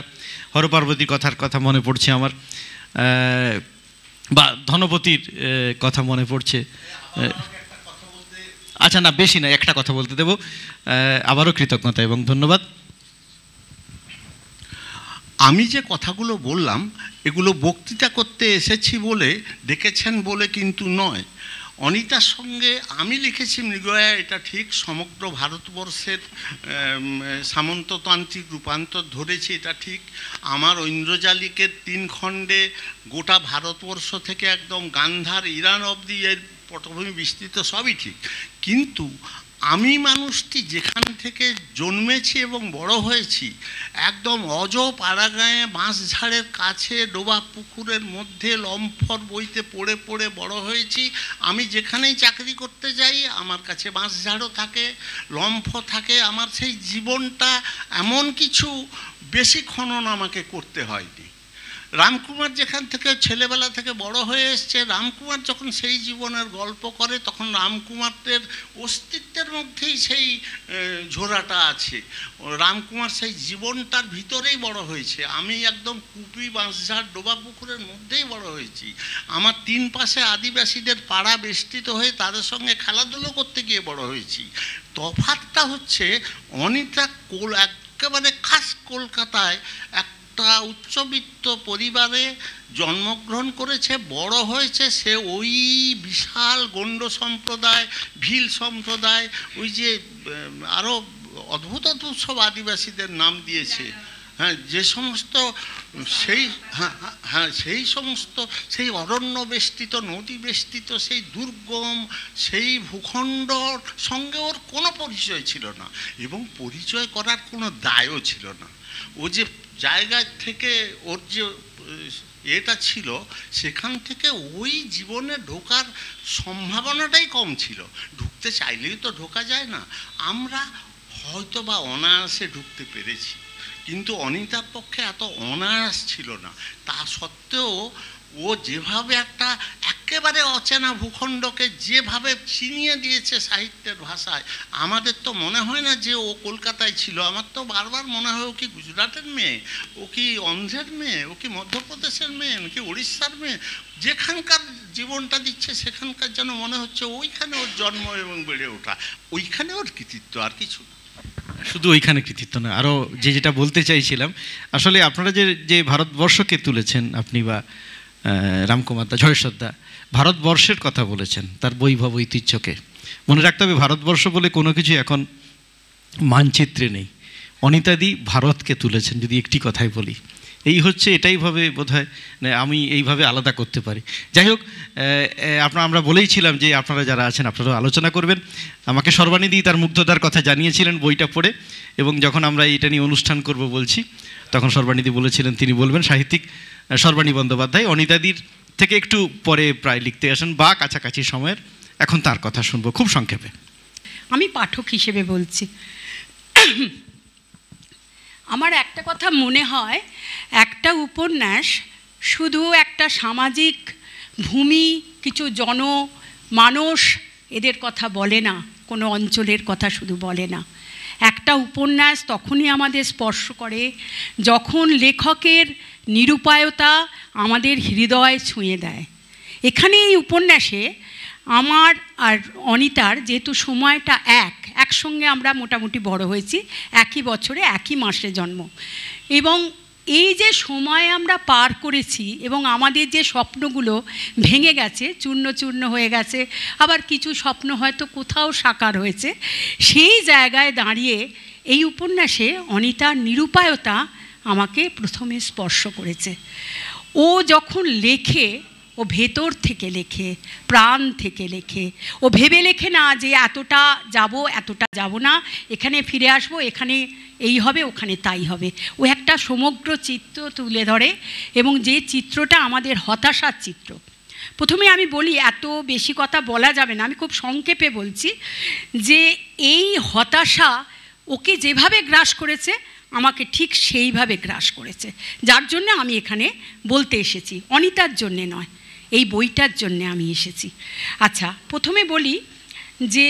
হরপার্বতীর কথার কথা মনে পড়ছে আমার, বা ধনপতির কথা মনে পড়ছে। আচ্ছা, না বেশি না, একটা কথা বলতে দেব। আবারও কৃতজ্ঞতা এবং ধন্যবাদ। আমি যে কথাগুলো বললাম এগুলো বক্তৃতা করতে এসেছি বলে, ডেকেছেন বলে কিন্তু নয়। অনিতার সঙ্গে আমি লিখেছি মৃগয়া, এটা ঠিক। সমগ্র ভারতবর্ষের সামন্ততান্ত্রিক রূপান্তর ধরেছি, এটা ঠিক। আমার ঐন্দ্রজালিকের 3 খণ্ডে গোটা ভারতবর্ষ থেকে একদম গান্ধার, ইরান অবধি এর পটভূমি বিস্তৃত, সবই ঠিক। কিন্তু আমি মানুষটি যেখান থেকে জন্মেছি এবং বড় হয়েছি, একদম অজ পাড়াগাঁয়ে বাঁশঝাড়ের কাছে ডোবা পুকুরের মধ্যে লম্ফর বইতে পড়ে পড়ে বড় হয়েছি। আমি যেখানেই চাকরি করতে যাই আমার কাছে বাঁশঝাড়ও থাকে, লম্ফ থাকে। আমার সেই জীবনটা এমন কিছু বেশি খনন আমাকে করতে হয়নি। রামকুমার যেখান থেকে ছেলেবেলা থেকে বড় হয়ে এসছে, রামকুমার যখন সেই জীবনের গল্প করে তখন রামকুমারের অস্তিত্বের মধ্যেই সেই ঝোড়াটা আছে। রামকুমার সেই জীবনটার ভিতরেই বড় হয়েছে। আমি একদম কুপি, বাঁশঝাড়, ডোবা পুকুরের মধ্যেই বড় হয়েছি। আমার 3 পাশে আদিবাসীদের পাড়া বেষ্টিত হয়ে তাদের সঙ্গে খেলাধুলো করতে গিয়ে বড় হয়েছি। তফাৎটা হচ্ছে অনিতা একেবারে খাস কলকাতায় একটা উচ্চবিত্ত পরিবারে জন্মগ্রহণ করেছে, বড় হয়েছে। সে ওই বিশাল গণ্ড সম্প্রদায়, ভিল সম্প্রদায়, ওই যে আরও অদ্ভুত অদ্ভুত সব আদিবাসীদের নাম দিয়েছে, হ্যাঁ, যে সমস্ত সেই সমস্ত সেই অরণ্য বেষ্টিত, নদী বেষ্টিত, সেই দুর্গম সেই ভূখণ্ডর সঙ্গে ওর কোনো পরিচয় ছিল না এবং পরিচয় করার কোনো দায়ও ছিল না। ও যে জায়গা থেকে ওর যে এটা ছিল, সেখান থেকে ওই জীবনে ঢোকার সম্ভাবনাটাই কম ছিল। ঢুকতে চাইলেই তো ঢোকা যায় না। আমরা হয়তো বা অনায়াসে ঢুকতে পেরেছি, কিন্তু অনিতার পক্ষে এত অনায়াস ছিল না। তা সত্ত্বেও ও যেভাবে একটা একেবারে অচেনা ভূখণ্ডকে যেভাবে চিনিয়ে দিয়েছে সাহিত্যের ভাষায়, আমাদের তো মনে হয় না যে ও কলকাতায় ছিল। আমার তো বারবার মনে হয় ও কি গুজরাটের মেয়ে, ও কি অন্ধ্রের মেয়ে, ও কি মধ্যপ্রদেশের মেয়ে, ও কি উড়িষ্যার মেয়ে। যেখানকার জীবনটা দিচ্ছে সেখানকার যেন মনে হচ্ছে ওইখানে ওর জন্ম এবং বেড়ে ওঠা, ওইখানে ওর কৃতিত্ব, আর কিছু না। শুধু ওইখানে কৃতিত্ব না, আরও যেটা বলতে চাইছিলাম, আসলে আপনারা যে ভারতবর্ষকে তুলেছেন, আপনি বা রামকুমার দা, জয়েশ্বর দা, ভারতবর্ষের কথা বলেছেন, তার বৈভব ঐতিহ্যকে মনে রাখতে হবে। ভারতবর্ষ বলে কোনো কিছু এখন মানচিত্রে নেই। অনিতাদি ভারতকে তুলেছেন, যদি একটি কথাই বলি। এই হচ্ছে, এটাইভাবে বোধহয় আমি এইভাবে আলাদা করতে পারি। যাই হোক, আমরা বলেইছিলাম যে আপনারা যারা আছেন আপনারাও আলোচনা করবেন। আমাকে সর্বানিধি তার মুগ্ধতার কথা জানিয়েছিলেন বইটা পড়ে, এবং যখন আমরা এটা নিয়ে অনুষ্ঠান করব বলছি তখন সর্বানিধি বলেছিলেন তিনি বলবেন। সাহিত্যিক সর্বাণী বন্দ্যোপাধ্যায় অনিতাদির থেকে একটু পরে প্রায় লিখতে আসেন বা কাছাকাছি সময়ের। এখন তার কথা শুনবো খুব সংক্ষেপে। আমি পাঠক হিসেবে বলছি। আমার একটা কথা মনে হয়, একটা উপন্যাস শুধু একটা সামাজিক ভূমি, কিছু জনমানস এদের কথা বলে না, কোনো অঞ্চলের কথা শুধু বলে না। একটা উপন্যাস তখনই আমাদের স্পর্শ করে যখন লেখকের নিরুপায়তা আমাদের হৃদয় ছুঁয়ে দেয়। এখানে এই উপন্যাসে আমার আর অনিতার যেহেতু সময়টা একসঙ্গে আমরা মোটামুটি বড় হয়েছি, একই বছরে একই মাসে জন্ম, এবং এই যে সময় আমরা পার করেছি এবং আমাদের যে স্বপ্নগুলো ভেঙে গেছে, চূর্ণ চূর্ণ হয়ে গেছে, আবার কিছু স্বপ্ন হয়তো কোথাও সাকার হয়েছে, সেই জায়গায় দাঁড়িয়ে এই উপন্যাসে অনিতার নিরুপায়তা আমাকে প্রথমে স্পর্শ করেছে। ও যখন লেখে, ও ভেতর থেকে লেখে, প্রাণ থেকে লেখে। ও ভেবে লেখে না যে এতটা যাব না, এখানে ফিরে আসবো, এখানে এই হবে, ওখানে তাই হবে। ও একটা সমগ্র চিত্র তুলে ধরে, এবং যে চিত্রটা আমাদের হতাশার চিত্র। প্রথমে আমি বলি, এত বেশি কথা বলা যাবে না, আমি খুব সংক্ষেপে বলছি যে এই হতাশা ওকে যেভাবে গ্রাস করেছে আমাকে ঠিক সেইভাবে গ্রাস করেছে, যার জন্য আমি এখানে বলতে এসেছি, অনিতার জন্যে নয়, এই বইটার জন্যে আমি এসেছি। আচ্ছা, প্রথমে বলি যে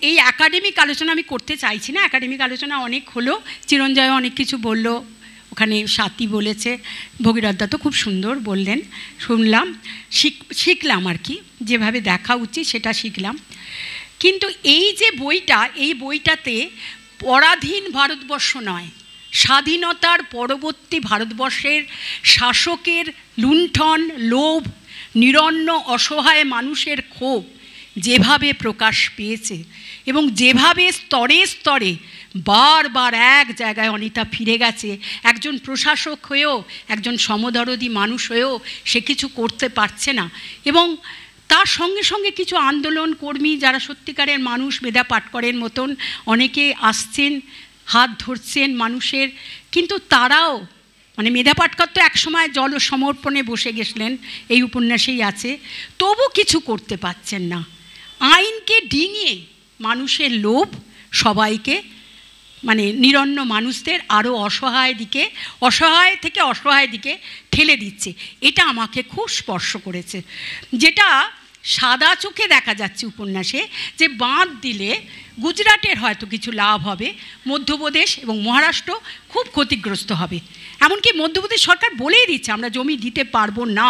এই একাডেমিক আলোচনা আমি করতে চাইছি না, একাডেমিক আলোচনা অনেক হলো, চিরঞ্জয় অনেক কিছু বলল, ওখানে স্বাতী বলেছে, ভগীরথদা তো খুব সুন্দর বললেন, শুনলাম, শিখলাম আর কি, যেভাবে দেখা উচিত সেটা শিখলাম। কিন্তু এই যে বইটা, এই বইটাতে পরাধীন ভারতবর্ষ নয়, স্বাধীনতার পরবর্তী ভারতবর্ষের শাসকের লুণ্ঠন, লোভ, নিরন্ন অসহায় মানুষের ক্ষোভ যেভাবে প্রকাশ পেয়েছে, এবং যেভাবে স্তরে স্তরে বারবার এক জায়গায় অনিতা ফিরে গেছে, একজন প্রশাসক হয়েও, একজন সমদরদী মানুষ হয়েও সে কিছু করতে পারছে না, এবং তার সঙ্গে সঙ্গে কিছু আন্দোলন কর্মী যারা সত্যিকারের মানুষ, মেধা পাটকরের মতন অনেকে আসছেন, হাত ধরছেন মানুষের, কিন্তু তারাও, মানে মেধা পাটকর তো একসময় জলসমর্পণে বসে গেছিলেন, এই উপন্যাসেই আছে, তবু কিছু করতে পারছেন না। আইনকে ডিঙিয়ে মানুষের লোভ সবাইকে, মানে নিরন্ন মানুষদের আরও অসহায় থেকে অসহায় দিকে ঠেলে দিচ্ছে। এটা আমাকে খুব স্পর্শ করেছে, যেটা সাদা চোখে দেখা যাচ্ছে উপন্যাসে, যে বাঁধ দিলে গুজরাটের হয়তো কিছু লাভ হবে, মধ্যপ্রদেশ এবং মহারাষ্ট্র খুব ক্ষতিগ্রস্ত হবে। এমনকি মধ্যপ্রদেশ সরকার বলেই দিচ্ছে আমরা জমি দিতে পারবো না,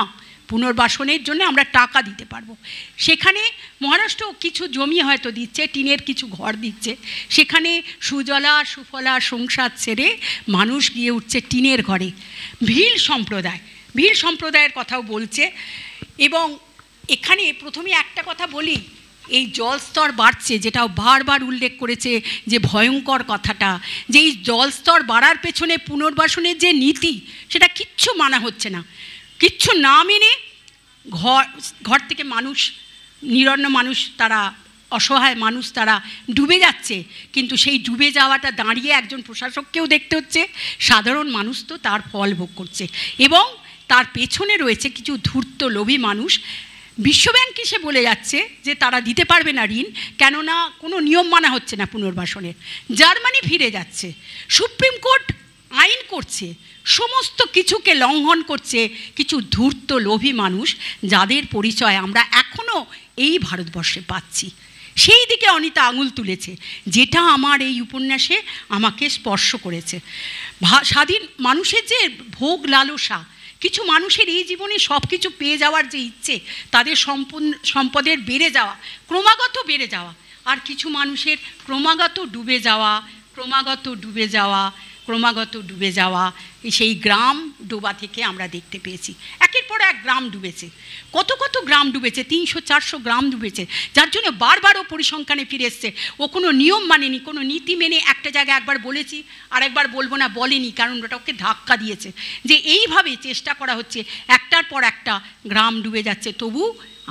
পুনর্বাসনের জন্য আমরা টাকা দিতে পারবো। সেখানে মহারাষ্ট্র কিছু জমি হয়তো দিচ্ছে, টিনের কিছু ঘর দিচ্ছে, সেখানে সুজলা সুফলা সংসার ছেড়ে মানুষ গিয়ে উঠছে টিনের ঘরে। ভিল সম্প্রদায়ের কথাও বলছে। এবং এখানে প্রথমে একটা কথা বলি, এই জলস্তর বাড়ছে, যেটাও বারবার উল্লেখ করেছে যে ভয়ঙ্কর কথাটা, যে এই জলস্তর বাড়ার পেছনে পুনর্বাসনের যে নীতি, সেটা কিচ্ছু মানা হচ্ছে না। কিচ্ছু না মেনে ঘর থেকে মানুষ, নিরন্ন মানুষ, তারা অসহায় মানুষ, তারা ডুবে যাচ্ছে। কিন্তু সেই ডুবে যাওয়াটা দাঁড়িয়ে একজন প্রশাসককেও দেখতে হচ্ছে, সাধারণ মানুষ তো তার ফল ভোগ করছে, এবং তার পেছনে রয়েছে কিছু ধূর্ত লোভী মানুষ। বিশ্বব্যাংক এসে বলে যাচ্ছে যে তারা দিতে পারবে না ঋণ, কেননা কোনো নিয়ম মানা হচ্ছে না পুনর্বাসনের। জার্মানি ফিরে যাচ্ছে, সুপ্রিম কোর্ট আইন করছে, সমস্ত কিছুকে লঙ্ঘন করছে কিছু ধূর্ত লোভী মানুষ, যাদের পরিচয় আমরা এখনও এই ভারতবর্ষে পাচ্ছি। সেই দিকে অনিতা আঙুল তুলেছে, যেটা আমার এই উপন্যাসে আমাকে স্পর্শ করেছে। স্বাধীন মানুষের যে ভোগ লালসা, কিছু মানুষের এই জীবনে সব কিছু পেয়ে যাওয়ার যে ইচ্ছে, তাদের সম্পদের বেড়ে যাওয়া, ক্রমাগত বেড়ে যাওয়া, আর কিছু মানুষের ক্রমাগত ডুবে যাওয়া, সেই গ্রাম ডোবা থেকে আমরা দেখতে পেয়েছি। একের পর এক গ্রাম ডুবেছে, কত গ্রাম ডুবেছে, 300-400 গ্রাম ডুবেছে, যার জন্য বারবারও পরিসংখ্যানে ফিরে এসছে। ও কোনো নিয়ম মানেনি, কোনো নীতি মেনে একটা জায়গায় একবার বলেছি, আর একবার বলবো না বলেনি, কারণ ওটা ওকে ধাক্কা দিয়েছে, যে এইভাবে চেষ্টা করা হচ্ছে, একটার পর একটা গ্রাম ডুবে যাচ্ছে, তবু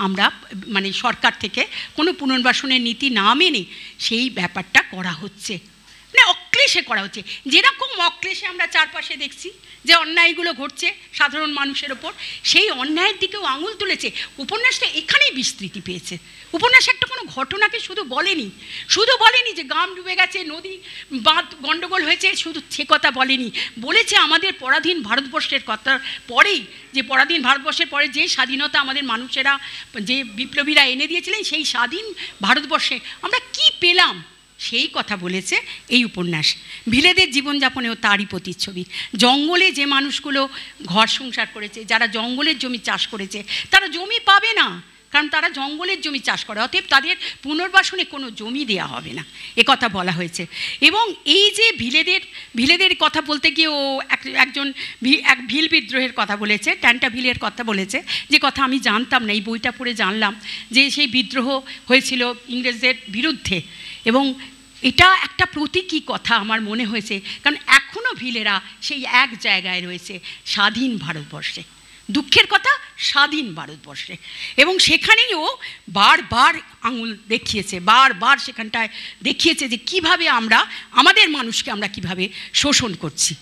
আমরা, মানে সরকার থেকে কোনো পুনর্বাসনের নীতি না মেনে সেই ব্যাপারটা করা হচ্ছে, মানে অক্লেশে করা হচ্ছে। যেরকম অক্লেশে আমরা চারপাশে দেখছি যে অন্যায়গুলো ঘটছে সাধারণ মানুষের ওপর, সেই অন্যায়ের দিকেও আঙুল তুলেছে। উপন্যাসটা এখানেই বিস্তৃতি পেয়েছে। উপন্যাস একটা কোনো ঘটনাকে শুধু বলেনি যে গ্রাম ডুবে গেছে, নদী বাঁধ গণ্ডগোল হয়েছে, শুধু সে কথা বলেনি, বলেছে আমাদের পরাধীন ভারতবর্ষের কথা পরেই, যে পরাধীন ভারতবর্ষের পরে যে স্বাধীনতা আমাদের মানুষেরা, যে বিপ্লবীরা এনে দিয়েছিলেন, সেই স্বাধীন ভারতবর্ষে আমরা কি পেলাম, সেই কথা বলেছে এই উপন্যাস। ভিলেদের জীবনযাপনেও তারই প্রতিচ্ছবি। জঙ্গলে যে মানুষগুলো ঘর সংসার করেছে, যারা জঙ্গলের জমি চাষ করেছে, তারা জমি পাবে না, কারণ তারা জঙ্গলের জমি চাষ করে, অতএব তাদের পুনর্বাসনে কোনো জমি দেওয়া হবে না, কথা বলা হয়েছে। এবং এই যে ভিলেদের কথা বলতে গিয়ে ও একজন এক ভিল বিদ্রোহের কথা বলেছে, ট্যান্টা ভিলের কথা বলেছে, যে কথা আমি জানতাম না, এই বইটা পড়ে জানলাম যে সেই বিদ্রোহ হয়েছিল ইংরেজদের বিরুদ্ধে। এবং এটা একটা প্রতীকী কথা আমার মনে হয়েছে, কারণ এখনও ভিলেরা সেই এক জায়গায় রয়েছে, স্বাধীন ভারতবর্ষে। দুঃখের কথা, স্বাধীন ভারতবর্ষে। এবং সেখানেই ও বারবার আঙুল দেখিয়েছে, বারবার সেখানটায় দেখিয়েছে যে কিভাবে আমরা আমাদের মানুষকে আমরা কিভাবে শোষণ করছি।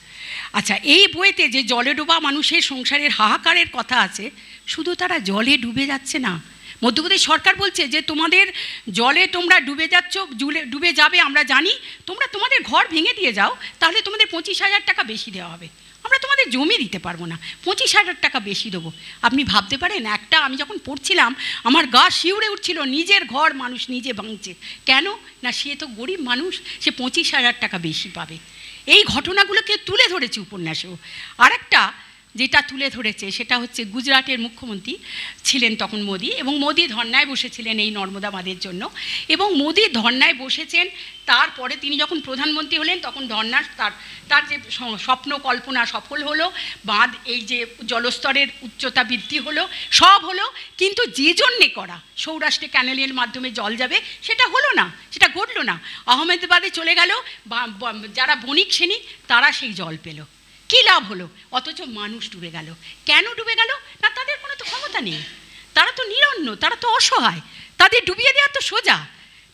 আচ্ছা, এই বইতে যে জলে ডোবা মানুষের সংসারের হাহাকারের কথা আছে, শুধু তারা জলে ডুবে যাচ্ছে না, মধ্যপ্রদেশ সরকার বলছে যে তোমাদের জলে তোমরা ডুবে যাচ্ছ, ডুবে যাবে আমরা জানি, তোমরা তোমাদের ঘর ভেঙে দিয়ে যাও, তাহলে তোমাদের 25,000 টাকা বেশি দেওয়া হবে, আমরা তোমাদের জমি দিতে পারবো না, 25,000 টাকা বেশি দেবো। আপনি ভাবতে পারেন, আমি যখন পড়ছিলাম আমার গা শিউরে উঠছিল, নিজের ঘর মানুষ নিজে ভাঙছে, কেন না সে তো গরিব মানুষ, সে 25,000 টাকা বেশি পাবে। এই ঘটনাগুলোকে তুলে ধরেছে উপন্যাসেও। আরেকটা যেটা তুলে ধরেছে সেটা হচ্ছে গুজরাটের মুখ্যমন্ত্রী ছিলেন তখন মোদি, এবং মোদি ধর্নায় বসেছিলেন এই নর্মদা বাঁধের জন্য। এবং মোদি ধর্নায় বসেছেন, তারপরে তিনি যখন প্রধানমন্ত্রী হলেন তখন ধর্নার তার যে স্বপ্ন কল্পনা সফল হলো, বাঁধ এই যে জলস্তরের উচ্চতা বৃদ্ধি হলো, সব হলো, কিন্তু যে জন্যে করা সৌরাষ্ট্রে ক্যানেলের মাধ্যমে জল যাবে সেটা হলো না, সেটা ঘটলো না। আহমেদাবাদে চলে গেল, যারা বণিক শ্রেণী তারা সেই জল পেল, কী লাভ হলো? অথচ মানুষ ডুবে গেল। কেন ডুবে গেল? না তাদের কোনো তো ক্ষমতা নেই, তারা তো নিরন্ন, তারা তো অসহায়, তাদের ডুবিয়ে দেওয়া তো সোজা।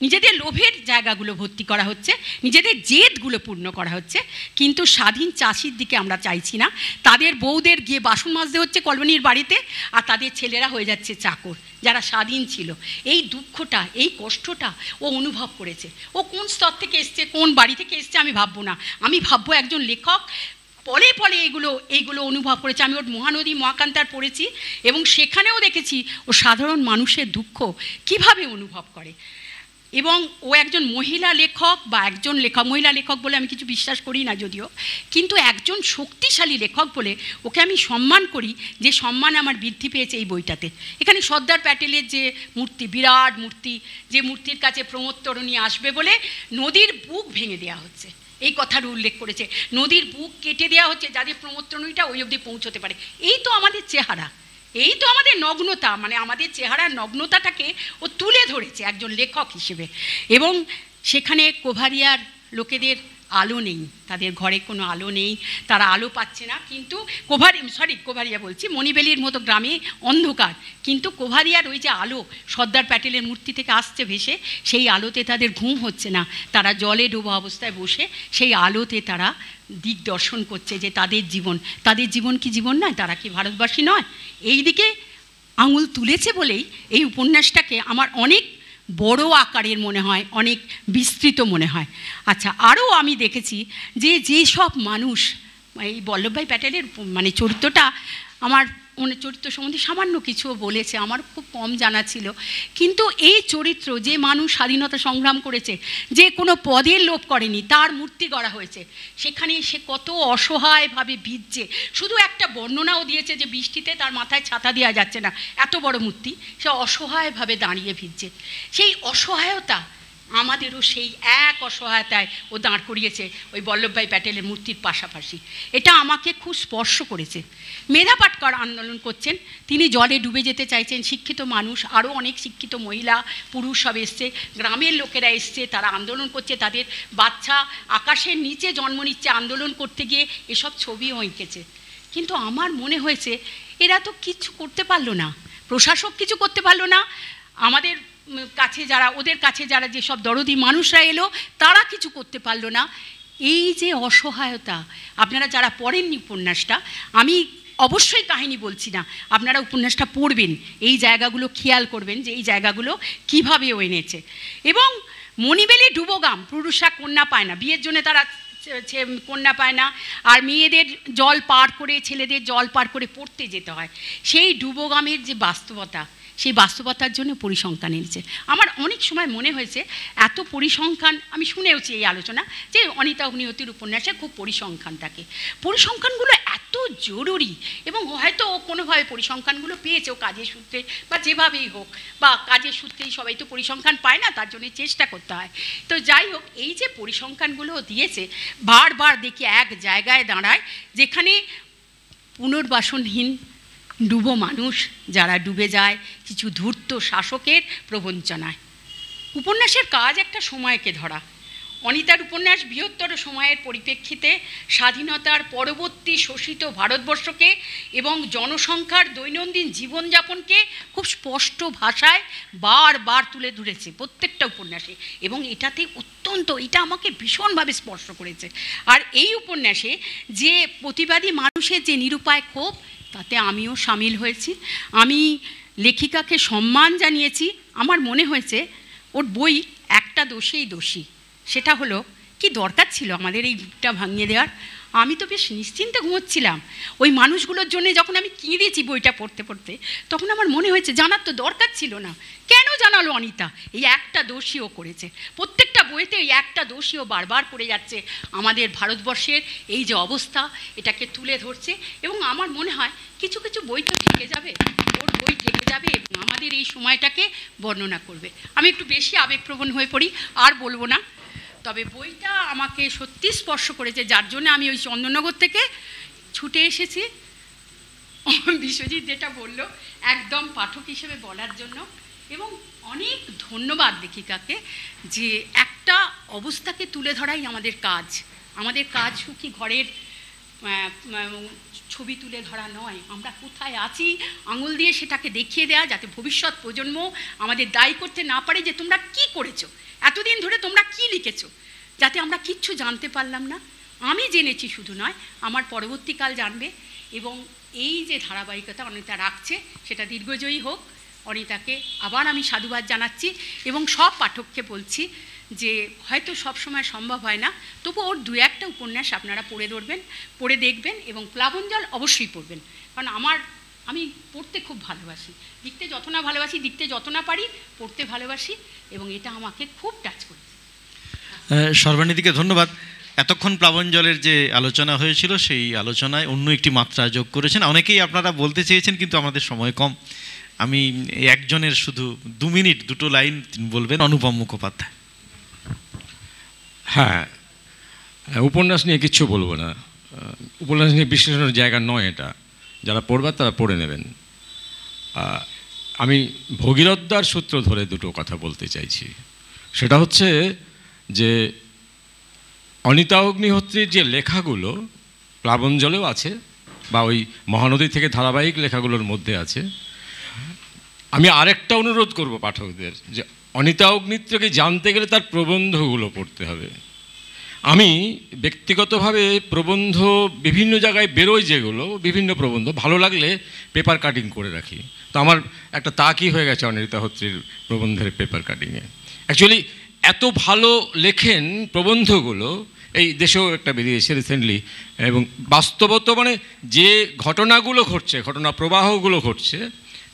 নিজেদের লোভের জায়গাগুলো ভর্তি করা হচ্ছে, নিজেদের জেদগুলো পূর্ণ করা হচ্ছে, কিন্তু স্বাধীন চাষির দিকে আমরা চাইছি না। তাদের বউদের গিয়ে বাসন মাজতে হচ্ছে কলোনির বাড়িতে, আর তাদের ছেলেরা হয়ে যাচ্ছে চাকর, যারা স্বাধীন ছিল। এই দুঃখটা, এই কষ্টটা ও অনুভব করেছে। ও কোন স্তর থেকে এসছে, কোন বাড়ি থেকে এসছে আমি ভাববো না, আমি ভাববো একজন লেখক পলে পলে এইগুলো অনুভব করেছে। আমি ওর মহানদী মহাকান্তার পড়েছি, এবং সেখানেও দেখেছি ও সাধারণ মানুষের দুঃখ কিভাবে অনুভব করে। এবং ও একজন মহিলা লেখক, বা একজন লেখক, মহিলা লেখক বলে আমি কিছু বিশ্বাস করি না যদিও, কিন্তু একজন শক্তিশালী লেখক বলে ওকে আমি সম্মান করি, যে সম্মান আমার বৃদ্ধি পেয়েছে এই বইটাতে। এখানে সর্দার প্যাটেলের যে মূর্তি, বিরাট মূর্তি, যে মূর্তির কাছে প্রমোদ তরুণী আসবে বলে নদীর বুক ভেঙে দেওয়া হচ্ছে, এই কথার উল্লেখ করেছে। নদীর বুক কেটে দেওয়া হচ্ছে যাতে প্রমোদ তরুণীটা ওই অবধি পৌঁছতে পারে। এই তো আমাদের চেহারা, এই তো আমাদের নগ্নতা, মানে আমাদের চেহারার নগ্নতাটাকে ও তুলে ধরেছে একজন লেখক হিসেবে। এবং সেখানে কোভারিয়ার লোকেদের আলো নেই, তাদের ঘরে কোনো আলো নেই, তারা আলো পাচ্ছে না। কিন্তু কোভারিয়া বলছি, মণিবেলির মতো গ্রামে অন্ধকার, কিন্তু কোভারিয়ার ওই যে আলো সর্দার প্যাটেলের মূর্তি থেকে আসছে ভেসে, সেই আলোতে তাদের ঘুম হচ্ছে না। তারা জলে ডোবা অবস্থায় বসে সেই আলোতে তারা দিক দর্শন করছে যে তাদের জীবন কি জীবন নয়, তারা কি ভারতবাসী নয়। এই দিকে আঙুল তুলেছে বলেই এই উপন্যাসটাকে আমার অনেক বড় আকারের মনে হয়, অনেক বিস্তৃত মনে হয়। আচ্ছা, আরও আমি দেখেছি যে সব মানুষ, এই বল্লভভাই প্যাটেলের মানে চরিত্রটা আমার চরিত্র সম্বন্ধে সামান্য কিছু বলেছে, আমার খুব কম জানা ছিল, কিন্তু এই চরিত্র যে মানুষ স্বাধীনতা সংগ্রাম করেছে, যে কোনো পদের লোভ করেনি, তার মূর্তি গড়া হয়েছে, সেখানে সে কত অসহায়ভাবে ভিজছে। শুধু একটা বর্ণনাও দিয়েছে যে বৃষ্টিতে তার মাথায় ছাতা দেওয়া যাচ্ছে না, এত বড় মূর্তি, সে অসহায়ভাবে দাঁড়িয়ে ভিজছে। সেই অসহায়তা আমাদেরও সেই এক অসহায়তায় ও দাঁড় করিয়েছে ওই বল্লভভাই প্যাটেলের মূর্তির পাশাপাশি। এটা আমাকে খুব স্পর্শ করেছে। মেধা পাটকর আন্দোলন করছেন, তিনি জলে ডুবে যেতে চাইছেন। শিক্ষিত মানুষ, আরও অনেক শিক্ষিত মহিলা পুরুষ সব এসছে, গ্রামের লোকেরা এসছে, তারা আন্দোলন করছে, তাদের বাচ্চা আকাশের নিচে জন্ম নিচ্ছে আন্দোলন করতে গিয়ে, এসব ছবিও এঁকেছে। কিন্তু আমার মনে হয়েছে এরা তো কিছু করতে পারলো না, প্রশাসক কিছু করতে পারলো না, আমাদের কাছে যারা, ওদের কাছে যারা যেসব দরদি মানুষরা এলো তারা কিছু করতে পারলো না। এই যে অসহায়তা, আপনারা যারা পড়েননি উপন্যাসটা, আমি অবশ্যই কাহিনী বলছি না, আপনারা উপন্যাসটা পড়বেন, এই জায়গাগুলো খেয়াল করবেন যে এই জায়গাগুলো কীভাবে ও এনেছে। এবং মণিবেলি ডুবোগাম, পুরুষরা কন্যা পায় না, বিয়ের জন্য তারা কন্যা পায় না, আর মেয়েদের জল পার করে, ছেলেদের জল পার করে পড়তে যেতে হয়। সেই ডুবোগামের যে বাস্তবতা, সেই বাস্তবতার জন্য পরিসংখ্যান এনেছে। আমার অনেক সময় মনে হয়েছে এত পরিসংখ্যান, আমি শুনেওছি এই আলোচনা যে অনিতা অগ্নিহোত্রীর উপন্যাসে খুব পরিসংখ্যান থাকে। পরিসংখ্যানগুলো এত জরুরি, এবং হয়তো ও কোনোভাবে পরিসংখ্যানগুলো পেয়েছে, ও কাজের সূত্রে বা যেভাবেই হোক, বা কাজের সূত্রেই সবাই তো পরিসংখ্যান পায় না, তার জন্য চেষ্টা করতে হয়। তো যাই হোক, এই যে পরিসংখ্যানগুলো দিয়েছে, বারবার দেখি এক জায়গায় দাঁড়ায় যেখানে পুনর্বাসনহীন ডুবো মানুষ যারা ডুবে যায় কিছু ধূর্ত শাসকের প্রবঞ্চনায়। উপন্যাসের কাজ একটা সময়কে ধরা। অনিতার উপন্যাস বৃহত্তর সময়ের পরিপ্রেক্ষিতে স্বাধীনতার পরবর্তী শোষিত ভারতবর্ষকে এবং জনসংখ্যার দৈনন্দিন জীবনযাপনকে খুব স্পষ্ট ভাষায় বারবার তুলে ধরেছে প্রত্যেকটা উপন্যাসে, এবং এটাতে এটা আমাকে ভীষণভাবে স্পর্শ করেছে। আর এই উপন্যাসে যে প্রতিবাদী মানুষের যে নিরুপায় ক্ষোভ, তাতে আমিও সামিল হয়েছি। আমি লেখিকাকে সম্মান জানিয়েছি। আমার মনে হয়েছে ওর বই একটা দোষেই দোষী, সেটা হলো কি দরকার ছিল আমাদের এই বুকটা ভাঙিয়ে দেওয়ার। আমি তো বেশ নিশ্চিন্তে ঘুমোচ্ছিলাম ওই মানুষগুলোর জন্য। যখন আমি কেঁদেছি বইটা পড়তে পড়তে, তখন আমার মনে হয়েছে জানার তো দরকার ছিল না, কেন জানালো অনিতা? এই একটা দোষীও করেছে, প্রত্যেকটা বইতে এই একটা দোষীও বারবার পড়ে যাচ্ছে। আমাদের ভারতবর্ষের এই যে অবস্থা, এটাকে তুলে ধরছে, এবং আমার মনে হয় কিছু কিছু বই তো থেকে যাবে, ওর বই থেকে যাবে এবং আমাদের এই সময়টাকে বর্ণনা করবে। আমি একটু বেশি আবেগপ্রবণ হয়ে পড়ি, আর বলবো না। তবে বইটা আমাকে সত্যি স্পর্শ করেছে, যার জন্য আমি ওই চন্দননগর থেকে ছুটে এসেছি। বিশ্বজিৎ যেটা বললো, একদম পাঠক হিসেবে বলার জন্য, এবং অনেক ধন্যবাদ লেখিকাকে যে একটা অবস্থাকে তুলে ধরাই আমাদের কাজ। আমাদের কাজ কি ঘরের ছবি তুলে ধরা নয়, আমরা কোথায় আছি আঙুল দিয়ে সেটাকে দেখিয়ে দেওয়া, যাতে ভবিষ্যৎ প্রজন্ম আমাদের দায়ী করতে না পারে যে তোমরা কি করেছো, এতদিন ধরে তোমরা কি লিখেছো, যাতে আমরা কিচ্ছু জানতে পারলাম না। আমি জেনেছি শুধু নয়, আমার পরবর্তীকাল জানবে, এবং এই যে ধারাবাহিকতা অনিতা রাখছে সেটা দীর্ঘজয়ী হোক। অনিতাকে আবার আমি সাধুবাদ জানাচ্ছি, এবং সব পাঠককে বলছি যে হয়তো সব সময় সম্ভব হয় না, তবু ওর দু একটা উপন্যাস আপনারা পড়ে দেখবেন, এবং প্লাবনজল অবশ্যই পড়বেন। কারণ আমি পড়তে খুব ভালোবাসি, লিখতে যত না ভালোবাসি, লিখতে যত না পারি, পড়তে ভালোবাসি, এবং এটা আমাকে খুব টাচ করেছে। সর্বানিধিকে ধন্যবাদ। এতক্ষণ প্লাবনজলের যে আলোচনা হয়েছিল, সেই আলোচনায় অন্য একটি মাত্রা যোগ করেছেন। অনেকেই আপনারা বলতে চেয়েছেন, কিন্তু আমাদের সময় কম। আমি একজনের শুধু 2 মিনিট 2 লাইন বলবেন, অনুপম মুখোপাধ্যায়। হ্যাঁ, উপন্যাস নিয়ে কিচ্ছু বলবো না, উপন্যাস নিয়ে বিশ্লেষণের জায়গা নয় এটা। যারা পড়বার তারা পড়ে নেবেন। আমি ভগীরথদার সূত্র ধরে দুটো কথা বলতে চাইছি। সেটা হচ্ছে যে অনিতা অগ্নিহোত্রীর যে লেখাগুলো প্লাবনজলেও আছে, বা ওই মহানদী থেকে ধারাবাহিক লেখাগুলোর মধ্যে আছে। আমি আরেকটা অনুরোধ করব পাঠকদের, যে অনিতা অগ্নিহোত্রীকে জানতে গেলে তার প্রবন্ধগুলো পড়তে হবে। আমি ব্যক্তিগতভাবে প্রবন্ধ বিভিন্ন জায়গায় বেরোয়, যেগুলো বিভিন্ন প্রবন্ধ ভালো লাগলে পেপার কাটিং করে রাখি। তো আমার একটা তাকই হয়ে গেছে অনিতা অগ্নিহোত্রীর প্রবন্ধের পেপার কাটিংয়ে। অ্যাকচুয়ালি এত ভালো লেখেন প্রবন্ধগুলো, এই দেশেও একটা বেরিয়েছে রিসেন্টলি, এবং বাস্তবত মানে যে ঘটনাগুলো ঘটছে, ঘটনা প্রবাহগুলো ঘটছে,